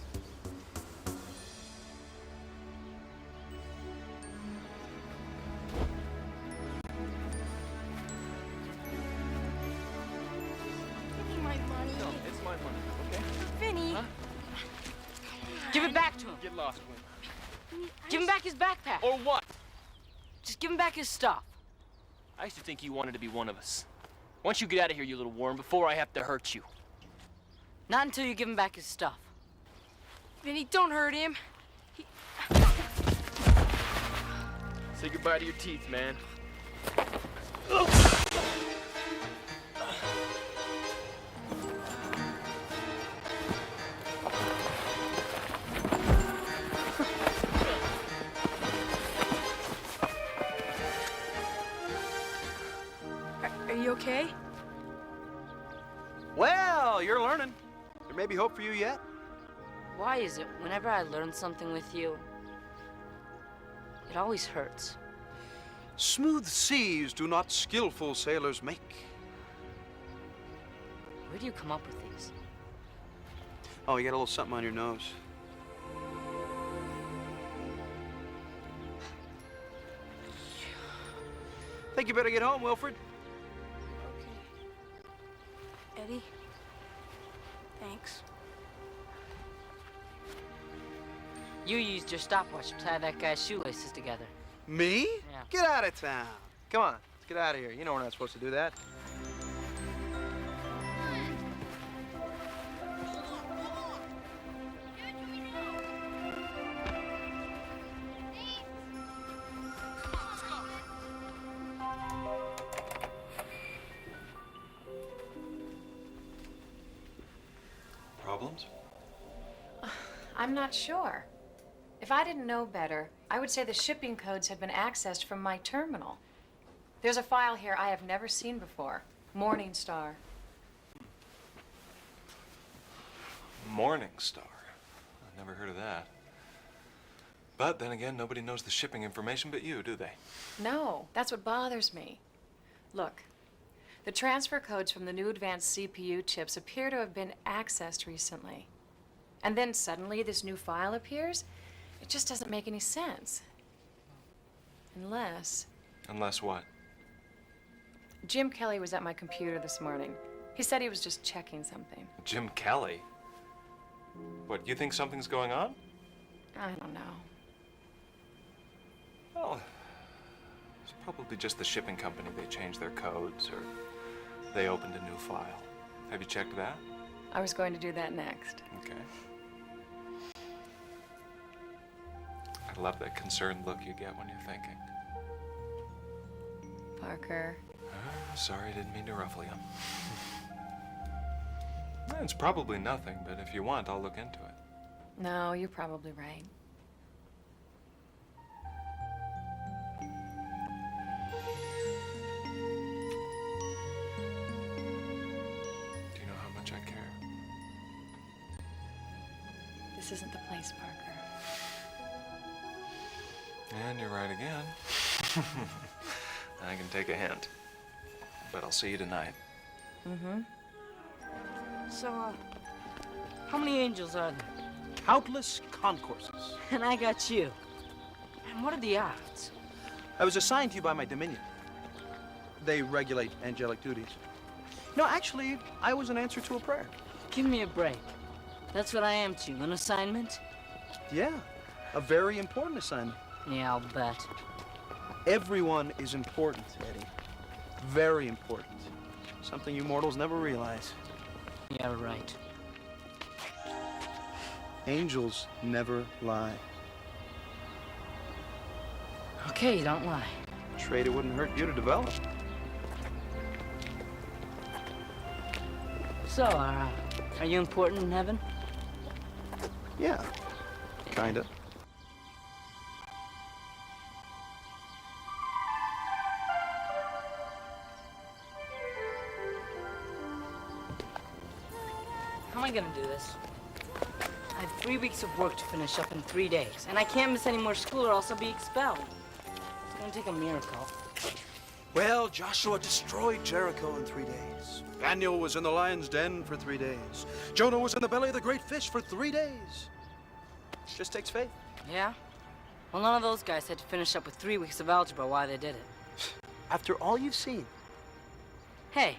Speaker 6: Give me my money.
Speaker 3: No, it's my money, okay?
Speaker 6: Vinny.
Speaker 3: Huh?
Speaker 2: Give it back to him.
Speaker 3: Get lost, Win.
Speaker 2: Give him back his backpack.
Speaker 3: Or what?
Speaker 2: Just give him back his stuff.
Speaker 3: I used to think you wanted to be one of us. Once you get out of here, you little worm, before I have to hurt you.
Speaker 2: Not until you give him back his stuff.
Speaker 6: Vinny, don't hurt him.
Speaker 3: Say goodbye to your teeth, man.
Speaker 6: Are you okay?
Speaker 1: Well, you're learning. There may be hope for you yet.
Speaker 2: Why is it whenever I learn something with you, it always hurts?
Speaker 1: Smooth seas do not skillful sailors make.
Speaker 2: Where do you come up with these?
Speaker 1: Oh, you got a little something on your nose. Think you better get home, Wilford.
Speaker 6: Eddie? Thanks.
Speaker 2: You used your stopwatch to tie that guy's shoelaces together.
Speaker 1: Me?
Speaker 2: Yeah.
Speaker 1: Get out of town. Come on, let's get out of here. You know we're not supposed to do that.
Speaker 13: Problems?
Speaker 5: I'm not sure. If I didn't know better, I would say the shipping codes had been accessed from my terminal. There's a file here I have never seen before. Morning Star.
Speaker 13: Morning Star. I never heard of that. But then again, nobody knows the shipping information but you, do they?
Speaker 5: No, that's what bothers me. Look, the transfer codes from the new advanced CPU chips appear to have been accessed recently. And then suddenly this new file appears? It just doesn't make any sense. Unless...
Speaker 13: Unless what?
Speaker 5: Jim Kelly was at my computer this morning. He said he was just checking something.
Speaker 13: Jim Kelly? What, you think something's going on?
Speaker 5: I don't know.
Speaker 13: Well, it's probably just the shipping company. They changed their codes or they opened a new file. Have you checked that?
Speaker 5: I was going to do that next.
Speaker 13: Okay. I love that concerned look you get when you're thinking.
Speaker 5: Parker.
Speaker 13: Sorry, I didn't mean to ruffle you. It's probably nothing, but if you want, I'll look into it.
Speaker 5: No, you're probably right.
Speaker 13: Do you know how much I care?
Speaker 5: This isn't the place, Parker.
Speaker 13: And you're right again. I can take a hint. But I'll see you tonight.
Speaker 5: Mm-hmm.
Speaker 2: So, how many angels are there?
Speaker 1: Countless concourses.
Speaker 2: And I got you. And what are the odds?
Speaker 1: I was assigned to you by my dominion. They regulate angelic duties. No, actually, I was an answer to a prayer.
Speaker 2: Give me a break. That's what I am to you, an assignment?
Speaker 1: Yeah, a very important assignment.
Speaker 2: Yeah, I'll bet.
Speaker 1: Everyone is important, Eddie. Very important. Something you mortals never realize.
Speaker 2: Yeah, right.
Speaker 1: Angels never lie.
Speaker 2: Okay, don't lie.
Speaker 1: Trait it wouldn't hurt you to develop.
Speaker 2: So, are you important in heaven?
Speaker 1: Yeah, kinda.
Speaker 2: How am I gonna do this? I have 3 weeks of work to finish up in 3 days, and I can't miss any more school or else I'll be expelled. It's gonna take a miracle.
Speaker 1: Well, Joshua destroyed Jericho in 3 days. Daniel was in the lion's den for 3 days. Jonah was in the belly of the great fish for 3 days. Just takes faith.
Speaker 2: Yeah? Well, none of those guys had to finish up with 3 weeks of algebra while they did it.
Speaker 1: After all you've seen.
Speaker 2: Hey,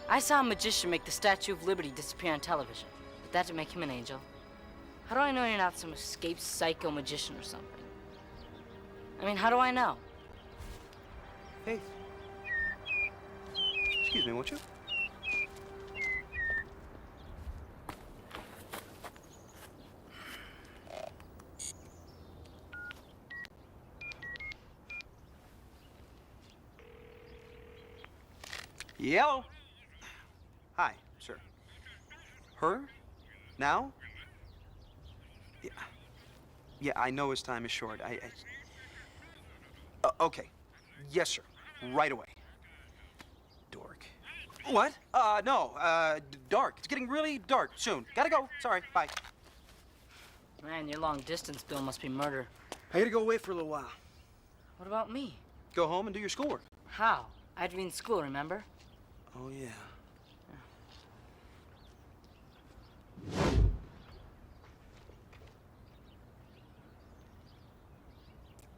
Speaker 2: I saw a magician make the Statue of Liberty disappear on television. Did that to make him an angel? How do I know you're not some escaped psycho magician or something? I mean, how do I know?
Speaker 1: Faith. Excuse me, won't you? Yellow. Hi, sir. Her? Now? Yeah, I know his time is short. Okay. Yes, sir. Right away. Dork. What? No. Dark. It's getting really dark soon. Gotta go. Sorry. Bye.
Speaker 2: Man, your long distance bill must be murder.
Speaker 1: I gotta go away for a little while.
Speaker 2: What about me?
Speaker 1: Go home and do your schoolwork.
Speaker 2: How? I had to be in school, remember?
Speaker 1: Oh, yeah.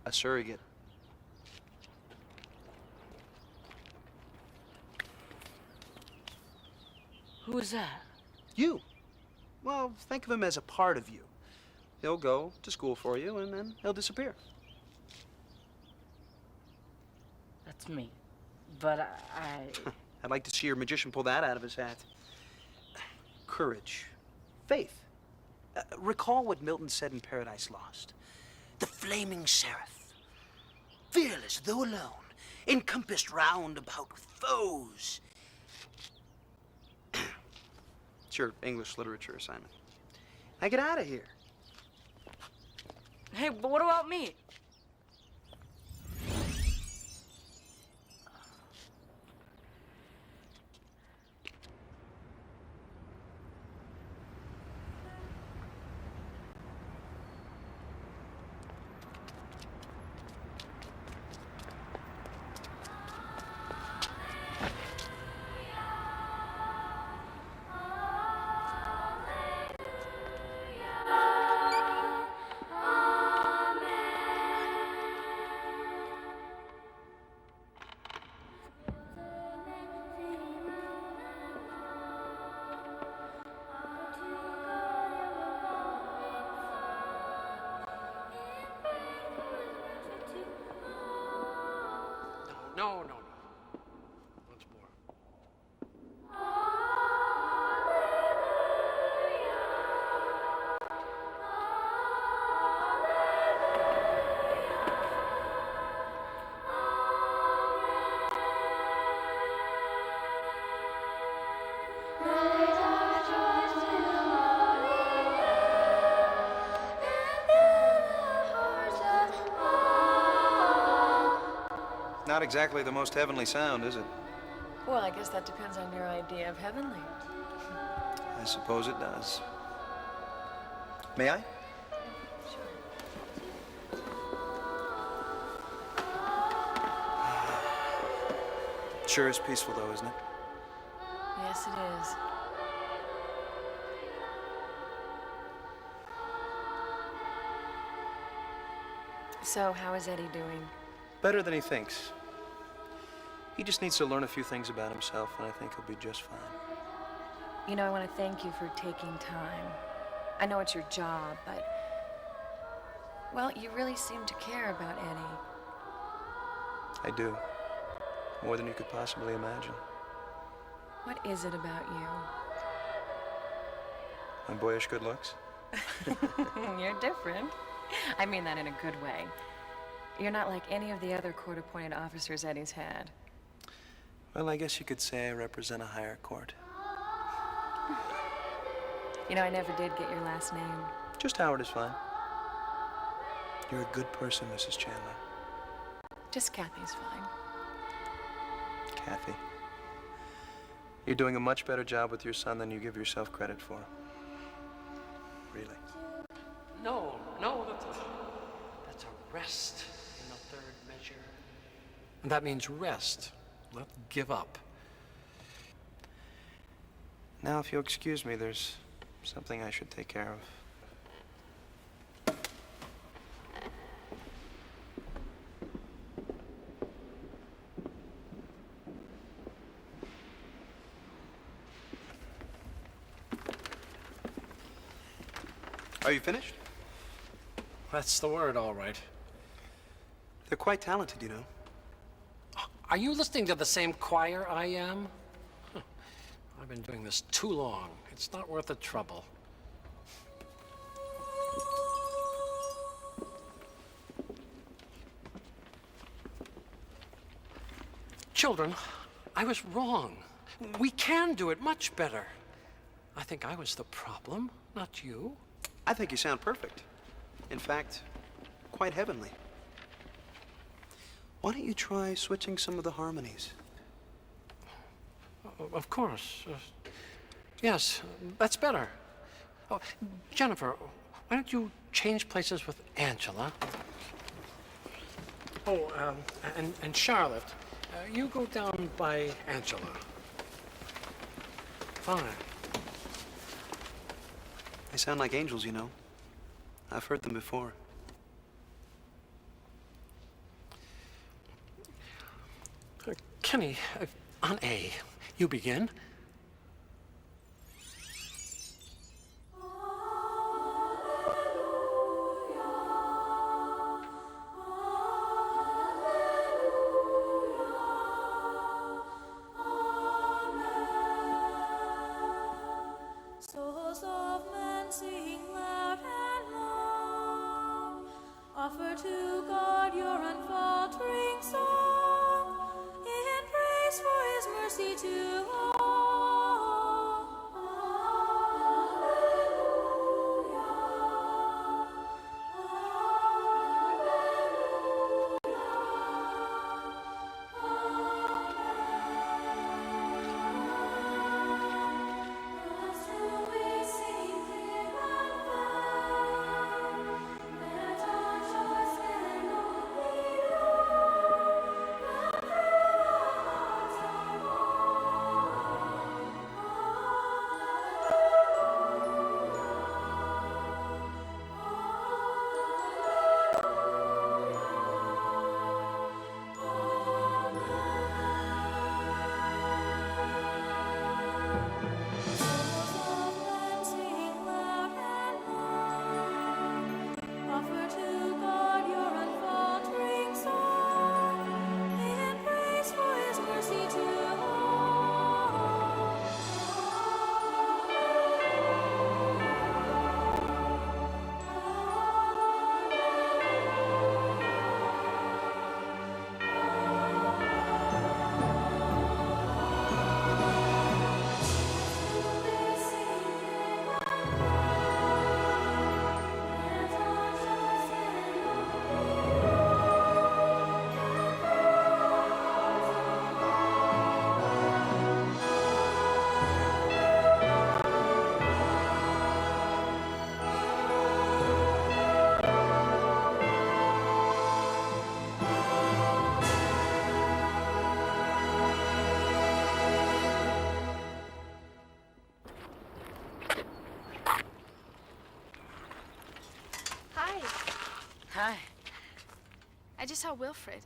Speaker 1: A surrogate.
Speaker 2: Who is that?
Speaker 1: You. Well, think of him as a part of you. He'll go to school for you, and then he'll disappear.
Speaker 2: That's me. But I...
Speaker 1: I'd like to see your magician pull that out of his hat. Courage. Faith. Recall what Milton said in Paradise Lost. The flaming seraph, fearless though alone, encompassed round about with foes. It's your English literature assignment. Now get out of here.
Speaker 2: Hey, but what about me?
Speaker 1: Not exactly the most heavenly sound, is it?
Speaker 5: Well, I guess that depends on your idea of heavenly.
Speaker 1: I suppose it does. May I? Sure is peaceful, though, isn't it?
Speaker 5: Yes, it is. So, how is Eddie doing?
Speaker 1: Better than he thinks. He just needs to learn a few things about himself, and I think he'll be just fine.
Speaker 5: You know, I want to thank you for taking time. I know it's your job, but... well, you really seem to care about Eddie.
Speaker 1: I do. More than you could possibly imagine.
Speaker 5: What is it about you?
Speaker 1: My boyish good looks?
Speaker 5: You're different. I mean that in a good way. You're not like any of the other court-appointed officers Eddie's had.
Speaker 1: Well, I guess you could say I represent a higher court.
Speaker 5: You know, I never did get your last name.
Speaker 1: Just Howard is fine. You're a good person, Mrs. Chandler.
Speaker 5: Just Kathy's fine.
Speaker 1: Kathy. You're doing a much better job with your son than you give yourself credit for. Really.
Speaker 17: No, that's a rest in the third measure. And that means rest, not give up.
Speaker 1: Now, if you'll excuse me, there's something I should take care of. Are you finished?
Speaker 17: That's the word, all right.
Speaker 1: They're quite talented, you know.
Speaker 17: Are you listening to the same choir I am? Huh. I've been doing this too long. It's not worth the trouble. Children, I was wrong. We can do it much better. I think I was the problem, not you.
Speaker 1: I think you sound perfect. In fact, quite heavenly. Why don't you try switching some of the harmonies?
Speaker 17: Of course. Yes, that's better. Oh, Jennifer, why don't you change places with Angela? Oh, and Charlotte, you go down by Angela. Fine.
Speaker 1: They sound like angels, you know. I've heard them before.
Speaker 17: Kenny, on A, you begin.
Speaker 18: Souls of men sing loud and long. Offer to God your unfaltering song in praise for his mercy to all.
Speaker 10: just saw Wilford.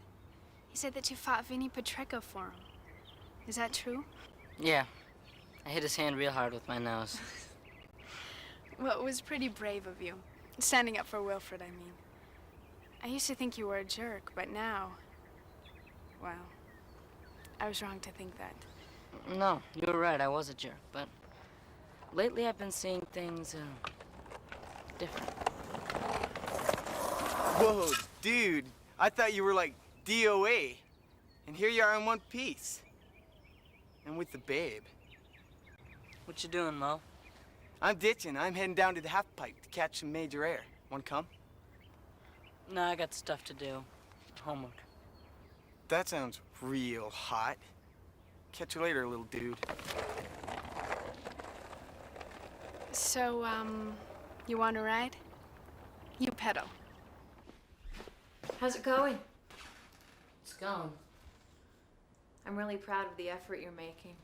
Speaker 10: He said that you fought Vinny Pacheco for him. Is that true?
Speaker 2: Yeah. I hit his hand real hard with my nose.
Speaker 10: Well, it was pretty brave of you. Standing up for Wilford, I mean. I used to think you were a jerk, but now... well, I was wrong to think that.
Speaker 2: No, you were right. I was a jerk, but lately I've been seeing things different.
Speaker 3: Whoa, dude. I thought you were like DOA. And here you are in one piece. And with the babe.
Speaker 2: What you doing, Mo?
Speaker 3: I'm ditching. I'm heading down to the half pipe to catch some major air. Want to come?
Speaker 2: No, I got stuff to do. Homework.
Speaker 3: That sounds real hot. Catch you later, little dude.
Speaker 10: So, you want to ride? You pedal.
Speaker 5: How's it going?
Speaker 2: It's going.
Speaker 5: I'm really proud of the effort you're making.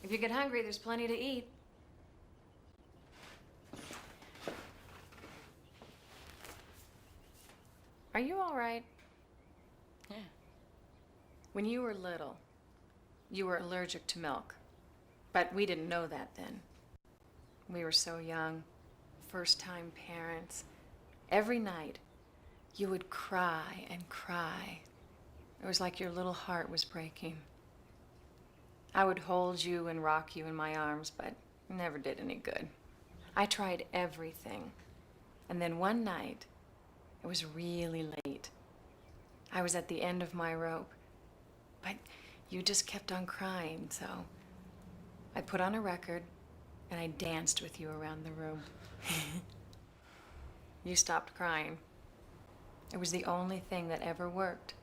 Speaker 5: If you get hungry, there's plenty to eat. Are you all right?
Speaker 2: Yeah.
Speaker 5: When you were little, you were allergic to milk. But we didn't know that then. We were so young, first-time parents. Every night, you would cry and cry. It was like your little heart was breaking. I would hold you and rock you in my arms, but it never did any good. I tried everything. And then one night, it was really late. I was at the end of my rope, but you just kept on crying, so I put on a record and I danced with you around the room. You stopped crying. It was the only thing that ever worked.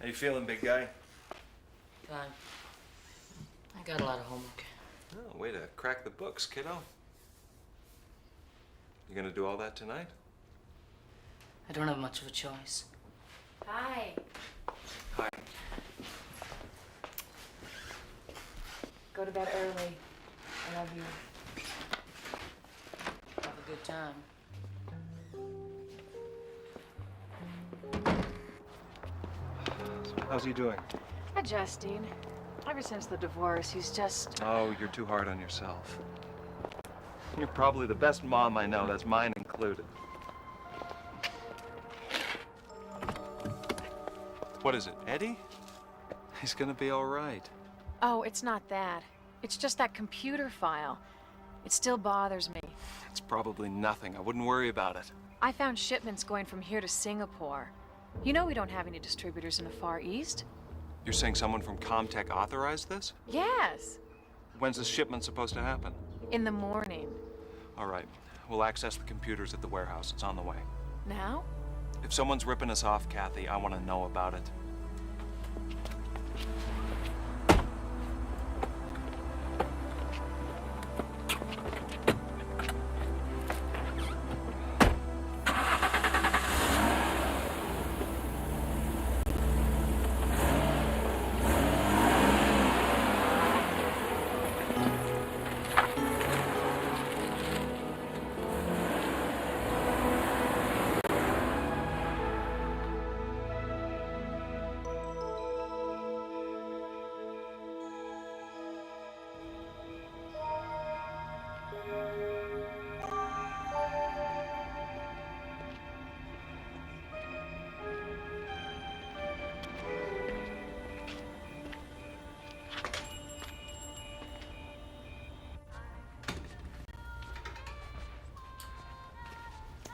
Speaker 13: How you feeling, big guy?
Speaker 2: Fine. I got a lot of homework.
Speaker 13: Oh, way to crack the books, kiddo. You gonna do all that tonight?
Speaker 2: I don't have much of a choice.
Speaker 5: Hi.
Speaker 13: Hi.
Speaker 5: Go to bed early. I love you.
Speaker 2: Have a good time.
Speaker 13: How's he doing?
Speaker 5: Adjusting. Ever since the divorce, he's just...
Speaker 13: Oh, you're too hard on yourself. You're probably the best mom I know, that's mine included. What is it, Eddie? He's gonna be all right.
Speaker 5: Oh, it's not that. It's just that computer file. It still bothers me.
Speaker 13: It's probably nothing. I wouldn't worry about it.
Speaker 5: I found shipments going from here to Singapore. You know we don't have any distributors in the Far East.
Speaker 13: You're saying someone from Comtech authorized this?
Speaker 5: Yes,
Speaker 13: When's this shipment supposed to happen?
Speaker 5: in the morning.
Speaker 13: All right. We'll access the computers at the warehouse. It's on the way.
Speaker 5: Now?
Speaker 13: If someone's ripping us off, Kathy, I want to know about it.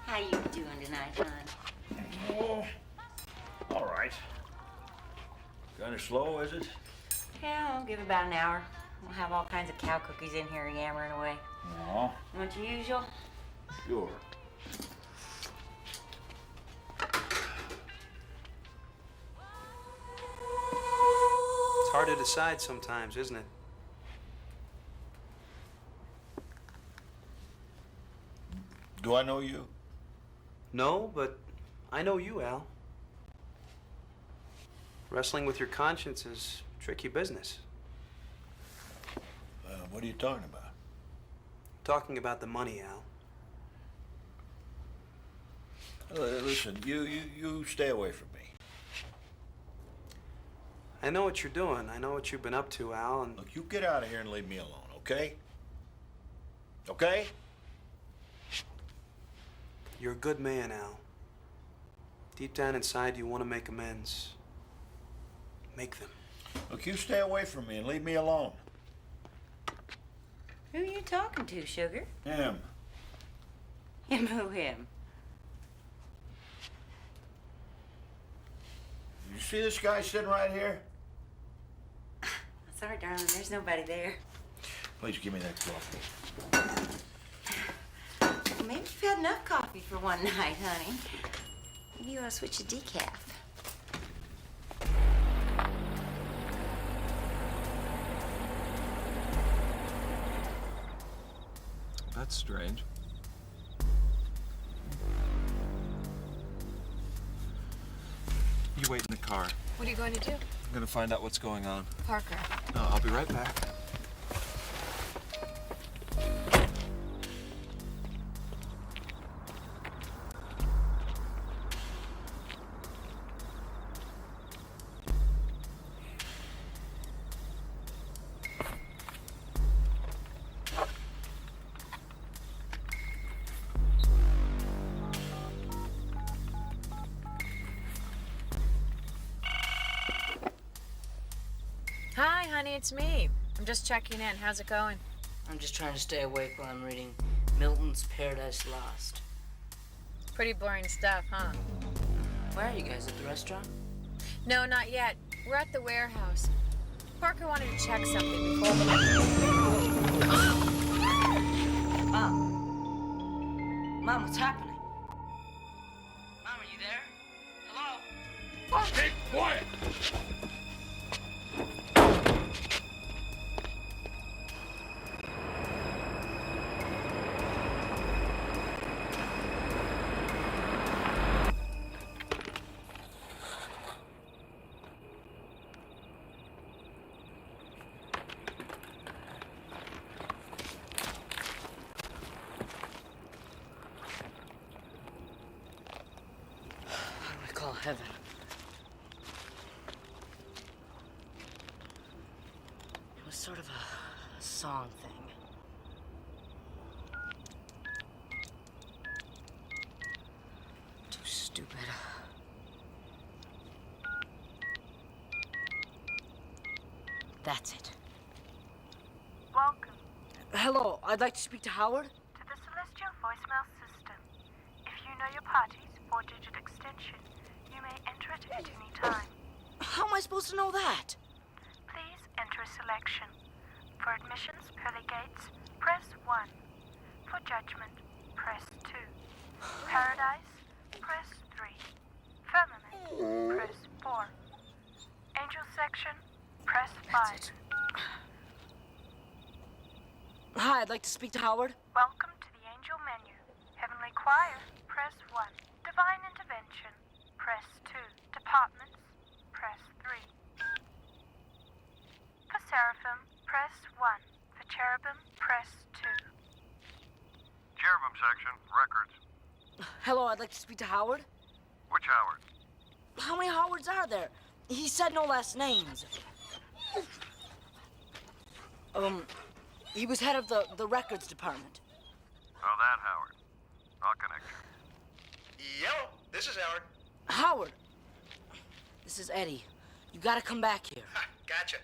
Speaker 19: How you doing tonight, hon?
Speaker 12: Oh, all right. Kind of slow, is it?
Speaker 19: Yeah, I'll give it about an hour. We'll have all kinds of cow cookies in here yammering away.
Speaker 12: No.
Speaker 19: Want your usual?
Speaker 12: Sure.
Speaker 1: It's hard to decide sometimes, isn't it?
Speaker 12: Do I know you?
Speaker 1: No, but I know you, Al. Wrestling with your conscience is tricky business.
Speaker 12: What are you talking about?
Speaker 1: Talking about the money, Al.
Speaker 12: Listen, you stay away from me.
Speaker 1: I know what you're doing. I know what you've been up to, Al, and...
Speaker 12: Look, you get out of here and leave me alone, okay? Okay?
Speaker 1: You're a good man, Al. Deep down inside, you want to make amends. Make them.
Speaker 12: Look, you stay away from me and leave me alone.
Speaker 19: Who are you talking to, sugar?
Speaker 12: Him.
Speaker 19: Him who him?
Speaker 12: You see this guy sitting right here?
Speaker 19: Sorry, darling, there's nobody there.
Speaker 12: Please give me that coffee.
Speaker 19: Well, maybe you've had enough coffee for one night, honey. Maybe you want to switch to decaf.
Speaker 13: That's strange. You wait in the car.
Speaker 5: What are you going to do?
Speaker 13: I'm gonna find out what's going on.
Speaker 5: Parker.
Speaker 13: No, I'll be right back.
Speaker 5: Hi, honey, it's me. I'm just checking in. How's it going?
Speaker 2: I'm just trying to stay awake while I'm reading Milton's Paradise Lost.
Speaker 5: Pretty boring stuff, huh?
Speaker 2: Where are you guys, at the restaurant?
Speaker 5: No, not yet. We're at the warehouse. Parker wanted to check something before
Speaker 2: Mom. Mom, what's happening? Mom, are you there? Hello?
Speaker 11: Keep quiet!
Speaker 2: Call heaven. It was sort of a song thing. Too stupid. That's it.
Speaker 9: Welcome
Speaker 2: Hello, I'd like to speak to Howard.
Speaker 9: to the Celestial voicemail system. If you know your party's four-digit extension, you may enter it at any time.
Speaker 2: How am I supposed to know that?
Speaker 9: Please enter a selection. For admissions, pearly gates, press 1. For judgment, press 2. Paradise, press 3. Firmament, press 4. Angel section, press 5.
Speaker 2: Hi, I'd like to speak to Howard.
Speaker 9: Welcome to the angel menu. Heavenly choir, press 1. Divine intervention, press 2. Departments, press 3. For seraphim, press 1. For cherubim, press 2.
Speaker 15: Cherubim section, records.
Speaker 2: Hello, I'd like to speak to Howard.
Speaker 15: Which Howard?
Speaker 2: How many Howards are there? He said no last names. He was head of the records department.
Speaker 15: Oh, that Howard. I'll connect you.
Speaker 1: Yellow, this is Howard.
Speaker 2: Howard, this is Eddie. You gotta come back here.
Speaker 1: Gotcha.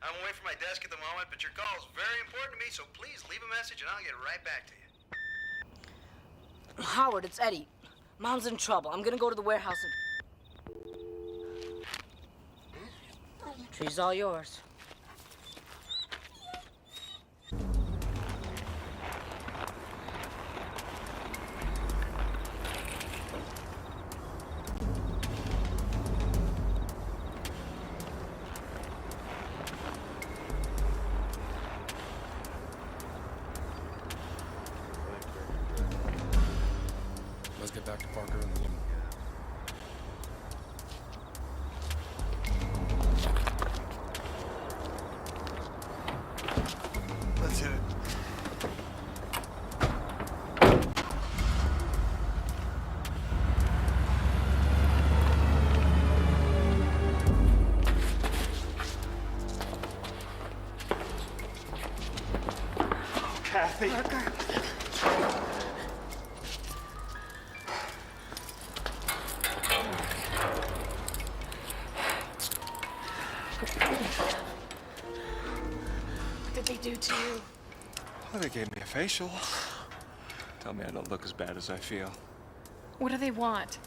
Speaker 1: I'm away from my desk at the moment, but your call is very important to me, so please leave a message and I'll get right back to you.
Speaker 2: Howard, it's Eddie. Mom's in trouble. I'm gonna go to the warehouse and... She's all yours.
Speaker 20: Let's get back to Parker and then...
Speaker 1: Let's hit it.
Speaker 8: Kathy.
Speaker 6: Parker. What did they do to you?
Speaker 13: Well, they gave me a facial. Tell me I don't look as bad as I feel.
Speaker 6: What do they want?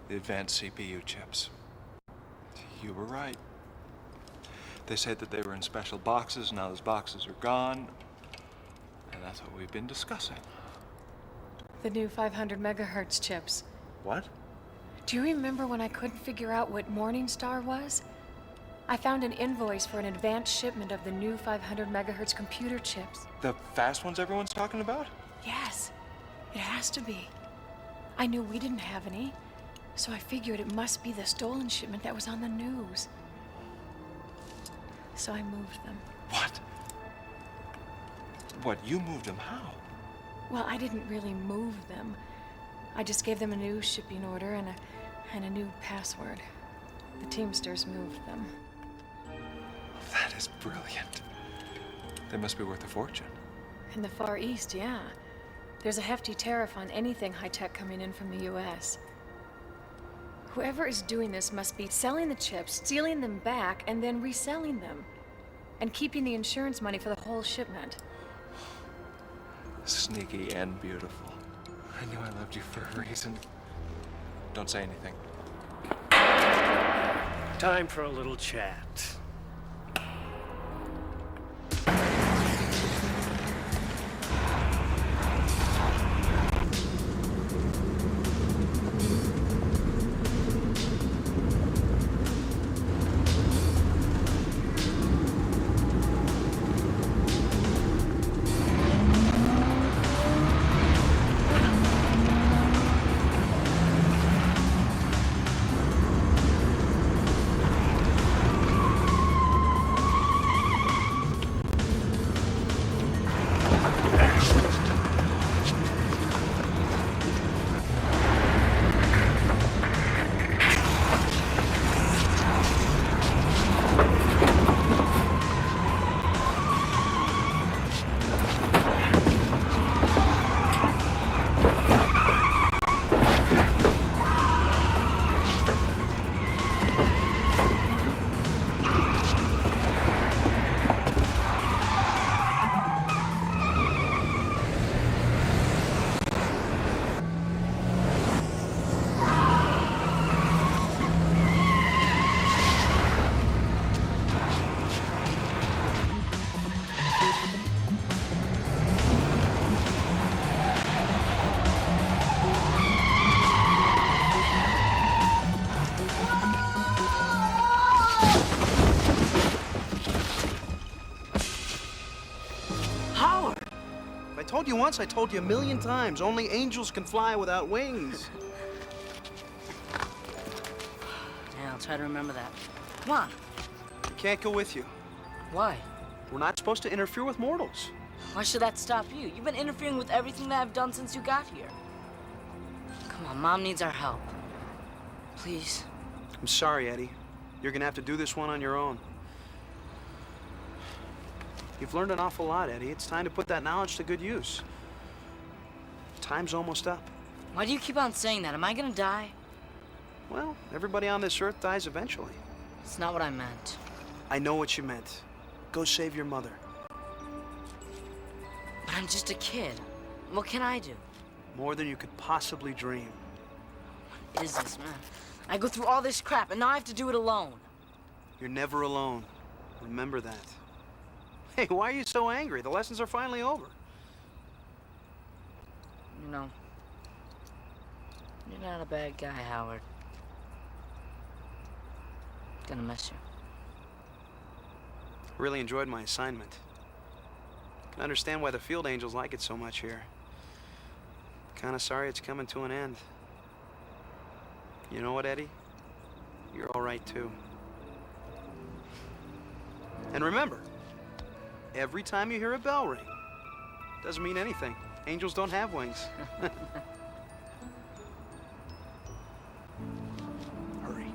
Speaker 13: The advanced CPU chips. You were right. They said that they were in special boxes. Now those boxes are gone. And that's what we've been discussing.
Speaker 6: The new 500 megahertz chips.
Speaker 13: What?
Speaker 6: Do you remember when I couldn't figure out what Morning Star was? I found an invoice for an advanced shipment of the new 500 megahertz computer chips.
Speaker 13: The fast ones everyone's talking about?
Speaker 6: Yes, it has to be. I knew we didn't have any, so I figured it must be the stolen shipment that was on the news. So I moved them.
Speaker 13: What? What, you moved them? How?
Speaker 6: Well, I didn't really move them. I just gave them a new shipping order and a new password. The Teamsters moved them.
Speaker 13: That is brilliant. They must be worth a fortune.
Speaker 6: In the Far East, yeah. There's a hefty tariff on anything high-tech coming in from the U.S. Whoever is doing this must be selling the chips, stealing them back, and then reselling them. And keeping the insurance money for the whole shipment.
Speaker 13: Sneaky and beautiful. I knew I loved you for a reason. Don't say anything.
Speaker 17: Time for a little chat.
Speaker 1: I told you once, I told you a million times. Only angels can fly without wings.
Speaker 2: Yeah, I'll try to remember that. Come on.
Speaker 1: I can't go with you.
Speaker 2: Why?
Speaker 1: We're not supposed to interfere with mortals.
Speaker 2: Why should that stop you? You've been interfering with everything that I've done since you got here. Come on, Mom needs our help. Please.
Speaker 1: I'm sorry, Eddie. You're gonna have to do this one on your own. You've learned an awful lot, Eddie. It's time to put that knowledge to good use. Time's almost up.
Speaker 2: Why do you keep on saying that? Am I gonna die?
Speaker 1: Well, everybody on this earth dies eventually.
Speaker 2: It's not what I meant.
Speaker 1: I know what you meant. Go save your mother.
Speaker 2: But I'm just a kid. What can I do?
Speaker 1: More than you could possibly dream.
Speaker 2: What is this, man? I go through all this crap, and now I have to do it alone.
Speaker 1: You're never alone. Remember that. Hey, why are you so angry? The lessons are finally over.
Speaker 2: You know, you're not a bad guy, Howard. Gonna miss you.
Speaker 1: Really enjoyed my assignment. Can understand why the field angels like it so much here. Kinda sorry it's coming to an end. You know what, Eddie? You're all right, too. And remember, every time you hear a bell ring, doesn't mean anything. Angels don't have wings. Hurry.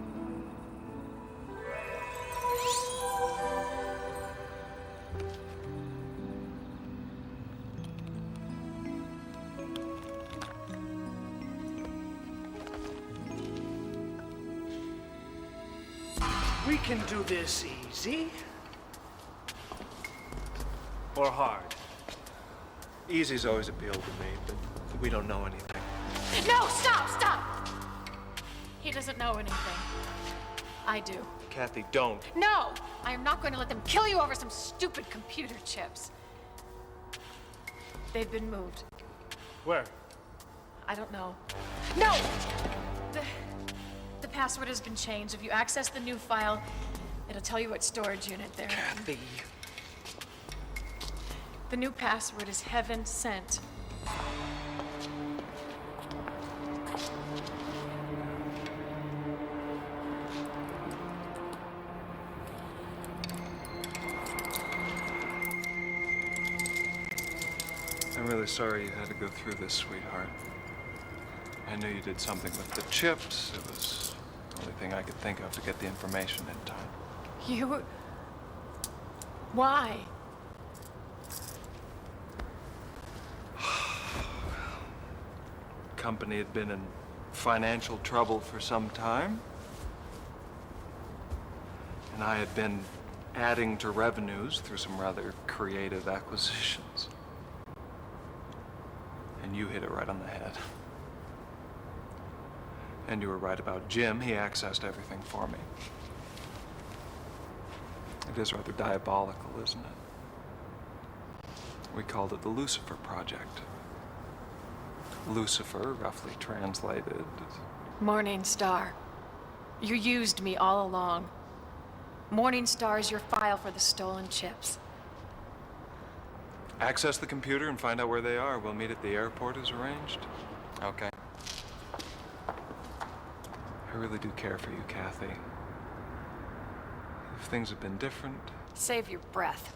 Speaker 8: We can do this easy. Or hard.
Speaker 13: Easy's always appealed to me, but we don't know anything.
Speaker 6: No, stop! He doesn't know anything. I do.
Speaker 13: Kathy, don't.
Speaker 6: No! I am not going to let them kill you over some stupid computer chips. They've been moved.
Speaker 8: Where?
Speaker 6: I don't know. No! The password has been changed. If you access the new file, it'll tell you what storage unit they're in.
Speaker 13: Kathy.
Speaker 6: The new password is heaven sent.
Speaker 13: I'm really sorry you had to go through this, sweetheart. I knew you did something with the chips. It was the only thing I could think of to get the information in time.
Speaker 6: You... Why?
Speaker 13: Company had been in financial trouble for some time. And I had been adding to revenues through some rather creative acquisitions. And you hit it right on the head. And you were right about Jim. He accessed everything for me. It is rather diabolical, isn't it? We called it the Lucifer Project. Lucifer, roughly translated.
Speaker 6: Morning Star. You used me all along. Morning Star is your file for the stolen chips.
Speaker 13: Access the computer and find out where they are. We'll meet at the airport as arranged. Okay. I really do care for you, Kathy. If things had been different...
Speaker 6: Save your breath.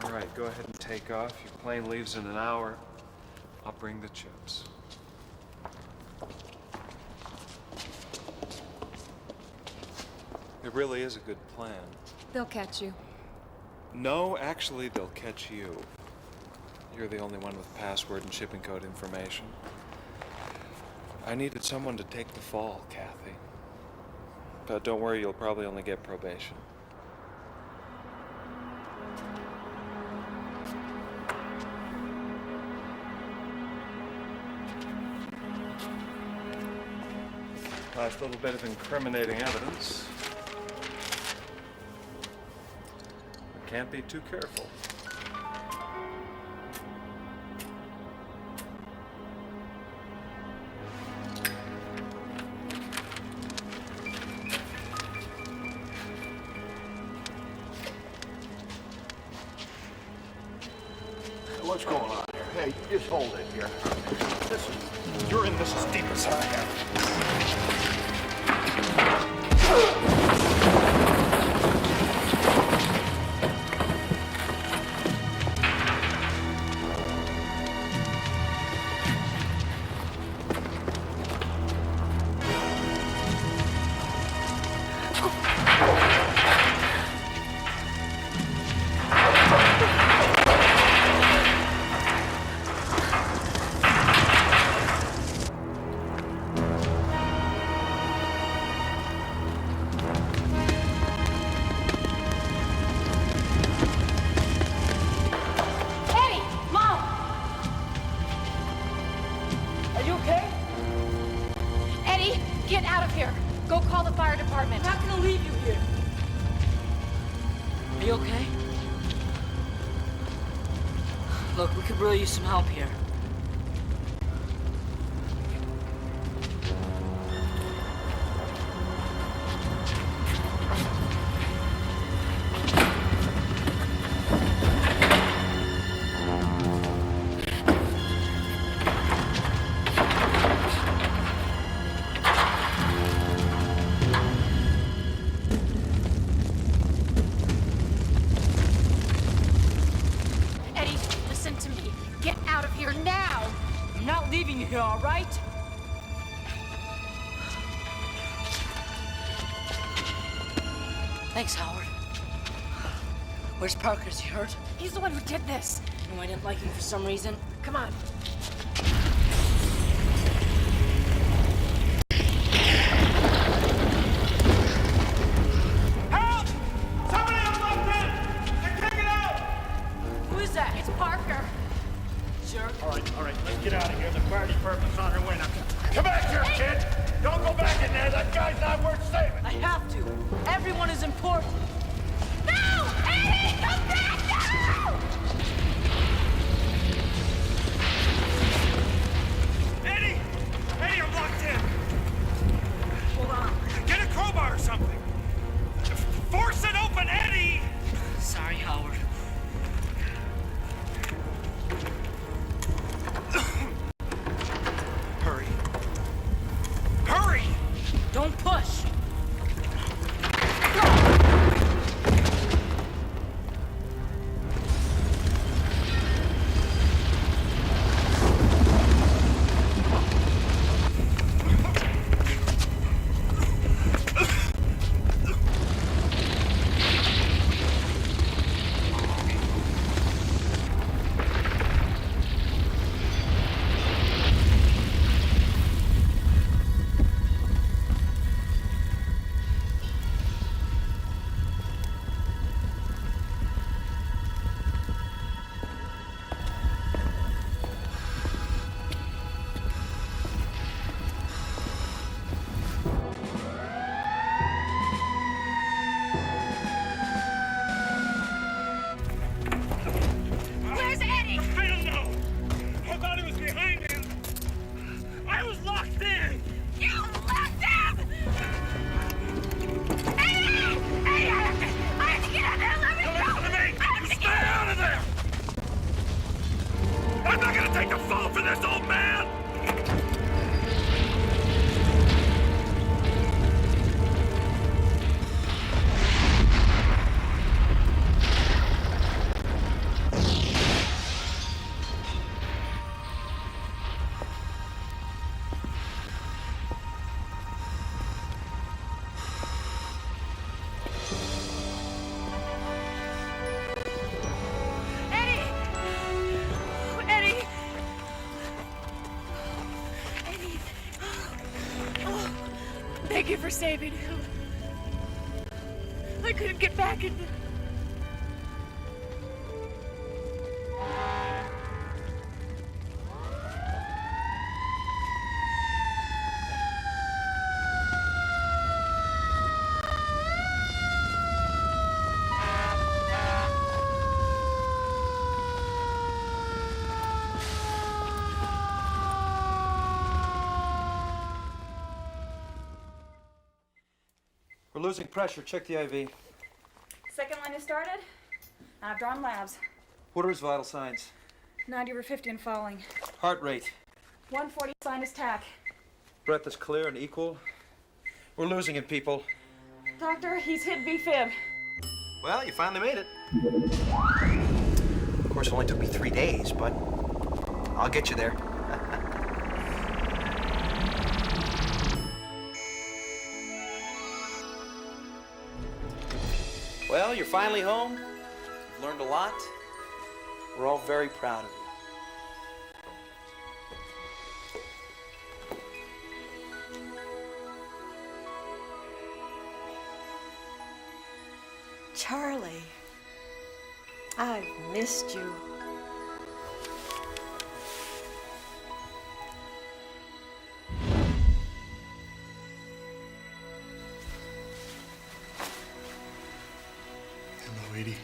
Speaker 13: All right, go ahead and take off. Your plane leaves in an hour. I'll bring the chips. It really is a good plan.
Speaker 6: They'll catch you.
Speaker 13: No, actually, they'll catch you. You're the only one with password and shipping code information. I needed someone to take the fall, Kathy. But don't worry, you'll probably only get probation. Last little bit of incriminating evidence. We can't be too careful.
Speaker 11: what's going on here? Hey, just hold it here. Listen, you're in this as deep as I am.
Speaker 2: Use some help here. Thanks, Howard. Where's Parker? Is he hurt?
Speaker 6: He's the one who did this.
Speaker 2: No, I didn't like him for some reason.
Speaker 6: Come on.
Speaker 15: Help! Somebody uplifted! They're taking out!
Speaker 2: Who is that? It's Parker. Jerk.
Speaker 11: All right, let's get out of here. The fire department's on their way now. Come back here, kid! Don't go back in there. That guy's not worth saving.
Speaker 2: I have to. Everyone is important.
Speaker 15: No! Eddie, come back now! Eddie! Eddie, I'm locked in.
Speaker 2: Hold on.
Speaker 15: Get a crowbar or something. Force it open, Eddie!
Speaker 2: Sorry, Howard.
Speaker 15: Hurry. Hurry!
Speaker 2: Don't push.
Speaker 6: Thank you for saving him. I couldn't get back in.
Speaker 1: We're losing pressure. Check the IV.
Speaker 7: Second line has started. I've drawn labs.
Speaker 1: What are his vital signs?
Speaker 7: 90/50 and falling.
Speaker 1: Heart rate.
Speaker 7: 140 sinus tach.
Speaker 1: Breath is clear and equal. We're losing it, people.
Speaker 7: Doctor, he's hit V-fib.
Speaker 1: Well, you finally made it. Of course, it only took me 3 days, but I'll get you there. Well, you're finally home. You've learned a lot. We're all very proud of you.
Speaker 19: Charlie, I've missed you.
Speaker 16: Hello, Edie.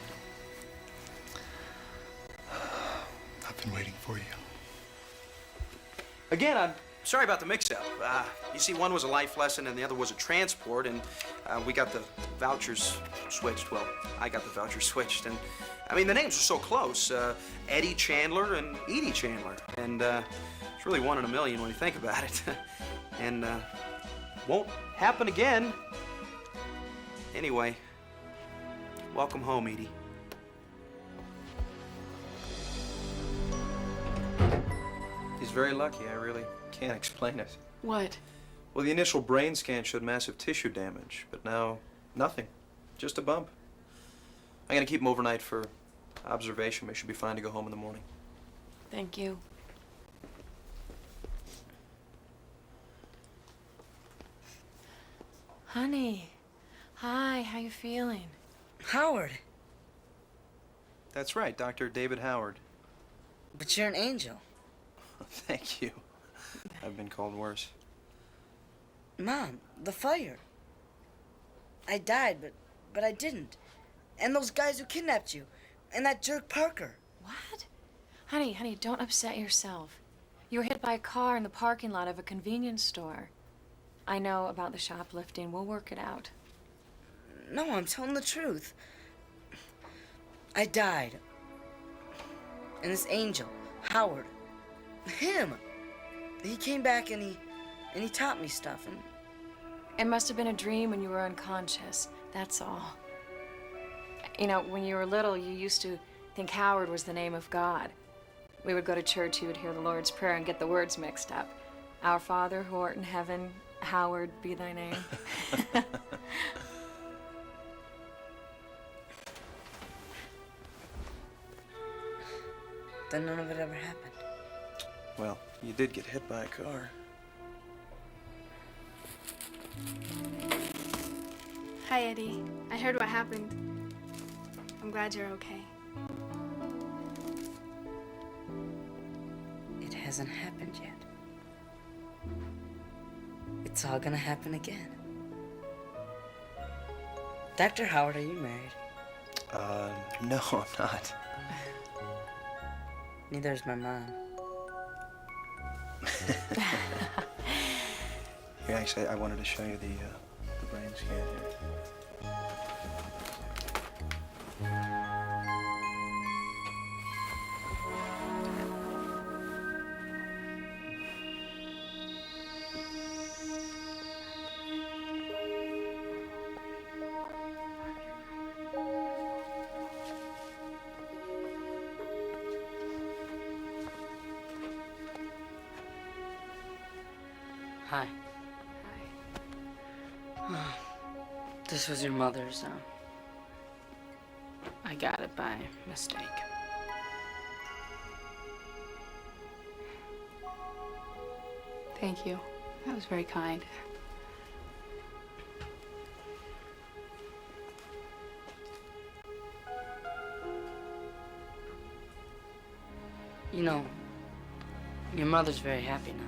Speaker 16: I've been waiting for you.
Speaker 1: Again, I'm sorry about the mix-up. You see, one was a life lesson and the other was a transport, and we got the vouchers switched. Well, I got the vouchers switched, and I mean, the names were so close. Eddie Chandler and Edie Chandler. And it's really 1 in a million when you think about it. And won't happen again. Anyway, welcome home, Edie. He's very lucky. I really can't explain it.
Speaker 6: What?
Speaker 1: Well, the initial brain scan showed massive tissue damage, but now nothing. Just a bump. I'm gonna keep him overnight for observation. We should be fine to go home in the morning.
Speaker 6: Thank you. Honey. Hi, how you feeling?
Speaker 2: Howard.
Speaker 1: That's right, Dr. David Howard.
Speaker 2: But you're an angel.
Speaker 1: Thank you. I've been called worse.
Speaker 2: Mom, the fire. I died, but I didn't. And those guys who kidnapped you. And that jerk Parker.
Speaker 6: What? Honey, don't upset yourself. You were hit by a car in the parking lot of a convenience store. I know about the shoplifting. We'll work it out.
Speaker 2: No, I'm telling the truth. I died. And this angel, Howard, him, he came back and he taught me stuff. And
Speaker 6: it must have been a dream when you were unconscious. That's all. You know, when you were little, you used to think Howard was the name of God. We would go to church, you would hear the Lord's Prayer and get the words mixed up. Our Father, who art in heaven, hallowed be thy name.
Speaker 2: then none of it ever happened.
Speaker 1: Well, you did get hit by a car.
Speaker 10: Hi, Eddie. I heard what happened. I'm glad you're okay.
Speaker 2: It hasn't happened yet. It's all gonna happen again. Dr. Howard, are you married?
Speaker 1: No, I'm not.
Speaker 2: Neither is my mom.
Speaker 1: Here, actually, I wanted to show you the brain scan here.
Speaker 2: Hi. This was your mother's, I got it by mistake.
Speaker 10: Thank you. That was very kind.
Speaker 2: You know, your mother's very happy now.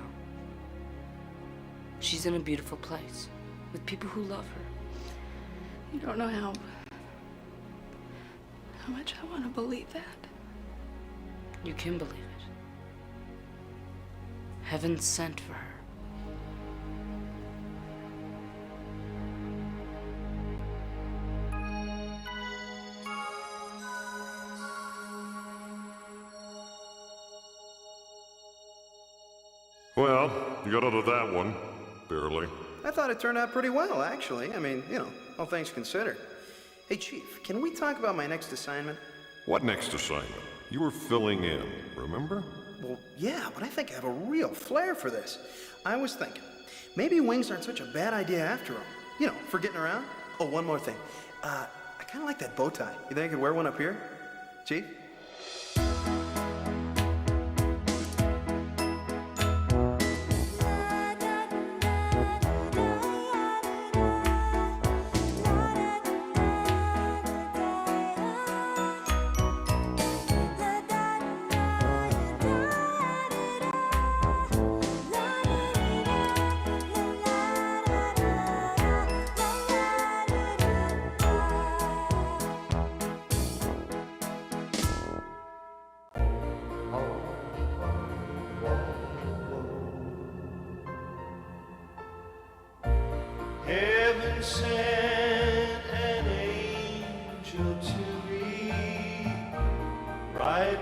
Speaker 2: She's in a beautiful place with people who love her.
Speaker 10: You don't know how much I want to believe that.
Speaker 2: You can believe it. Heaven sent for her.
Speaker 21: Well, you got out of that one. Barely.
Speaker 1: I thought it turned out pretty well, actually. I mean, you know, all things considered. Hey, Chief, can we talk about my next assignment?
Speaker 21: What next assignment? You were filling in, remember?
Speaker 1: Well, yeah, but I think I have a real flair for this. I was thinking, maybe wings aren't such a bad idea after all. You know, for getting around. Oh, one more thing. I kind of like that bow tie. You think I could wear one up here? Chief?
Speaker 22: Heaven sent an angel to me right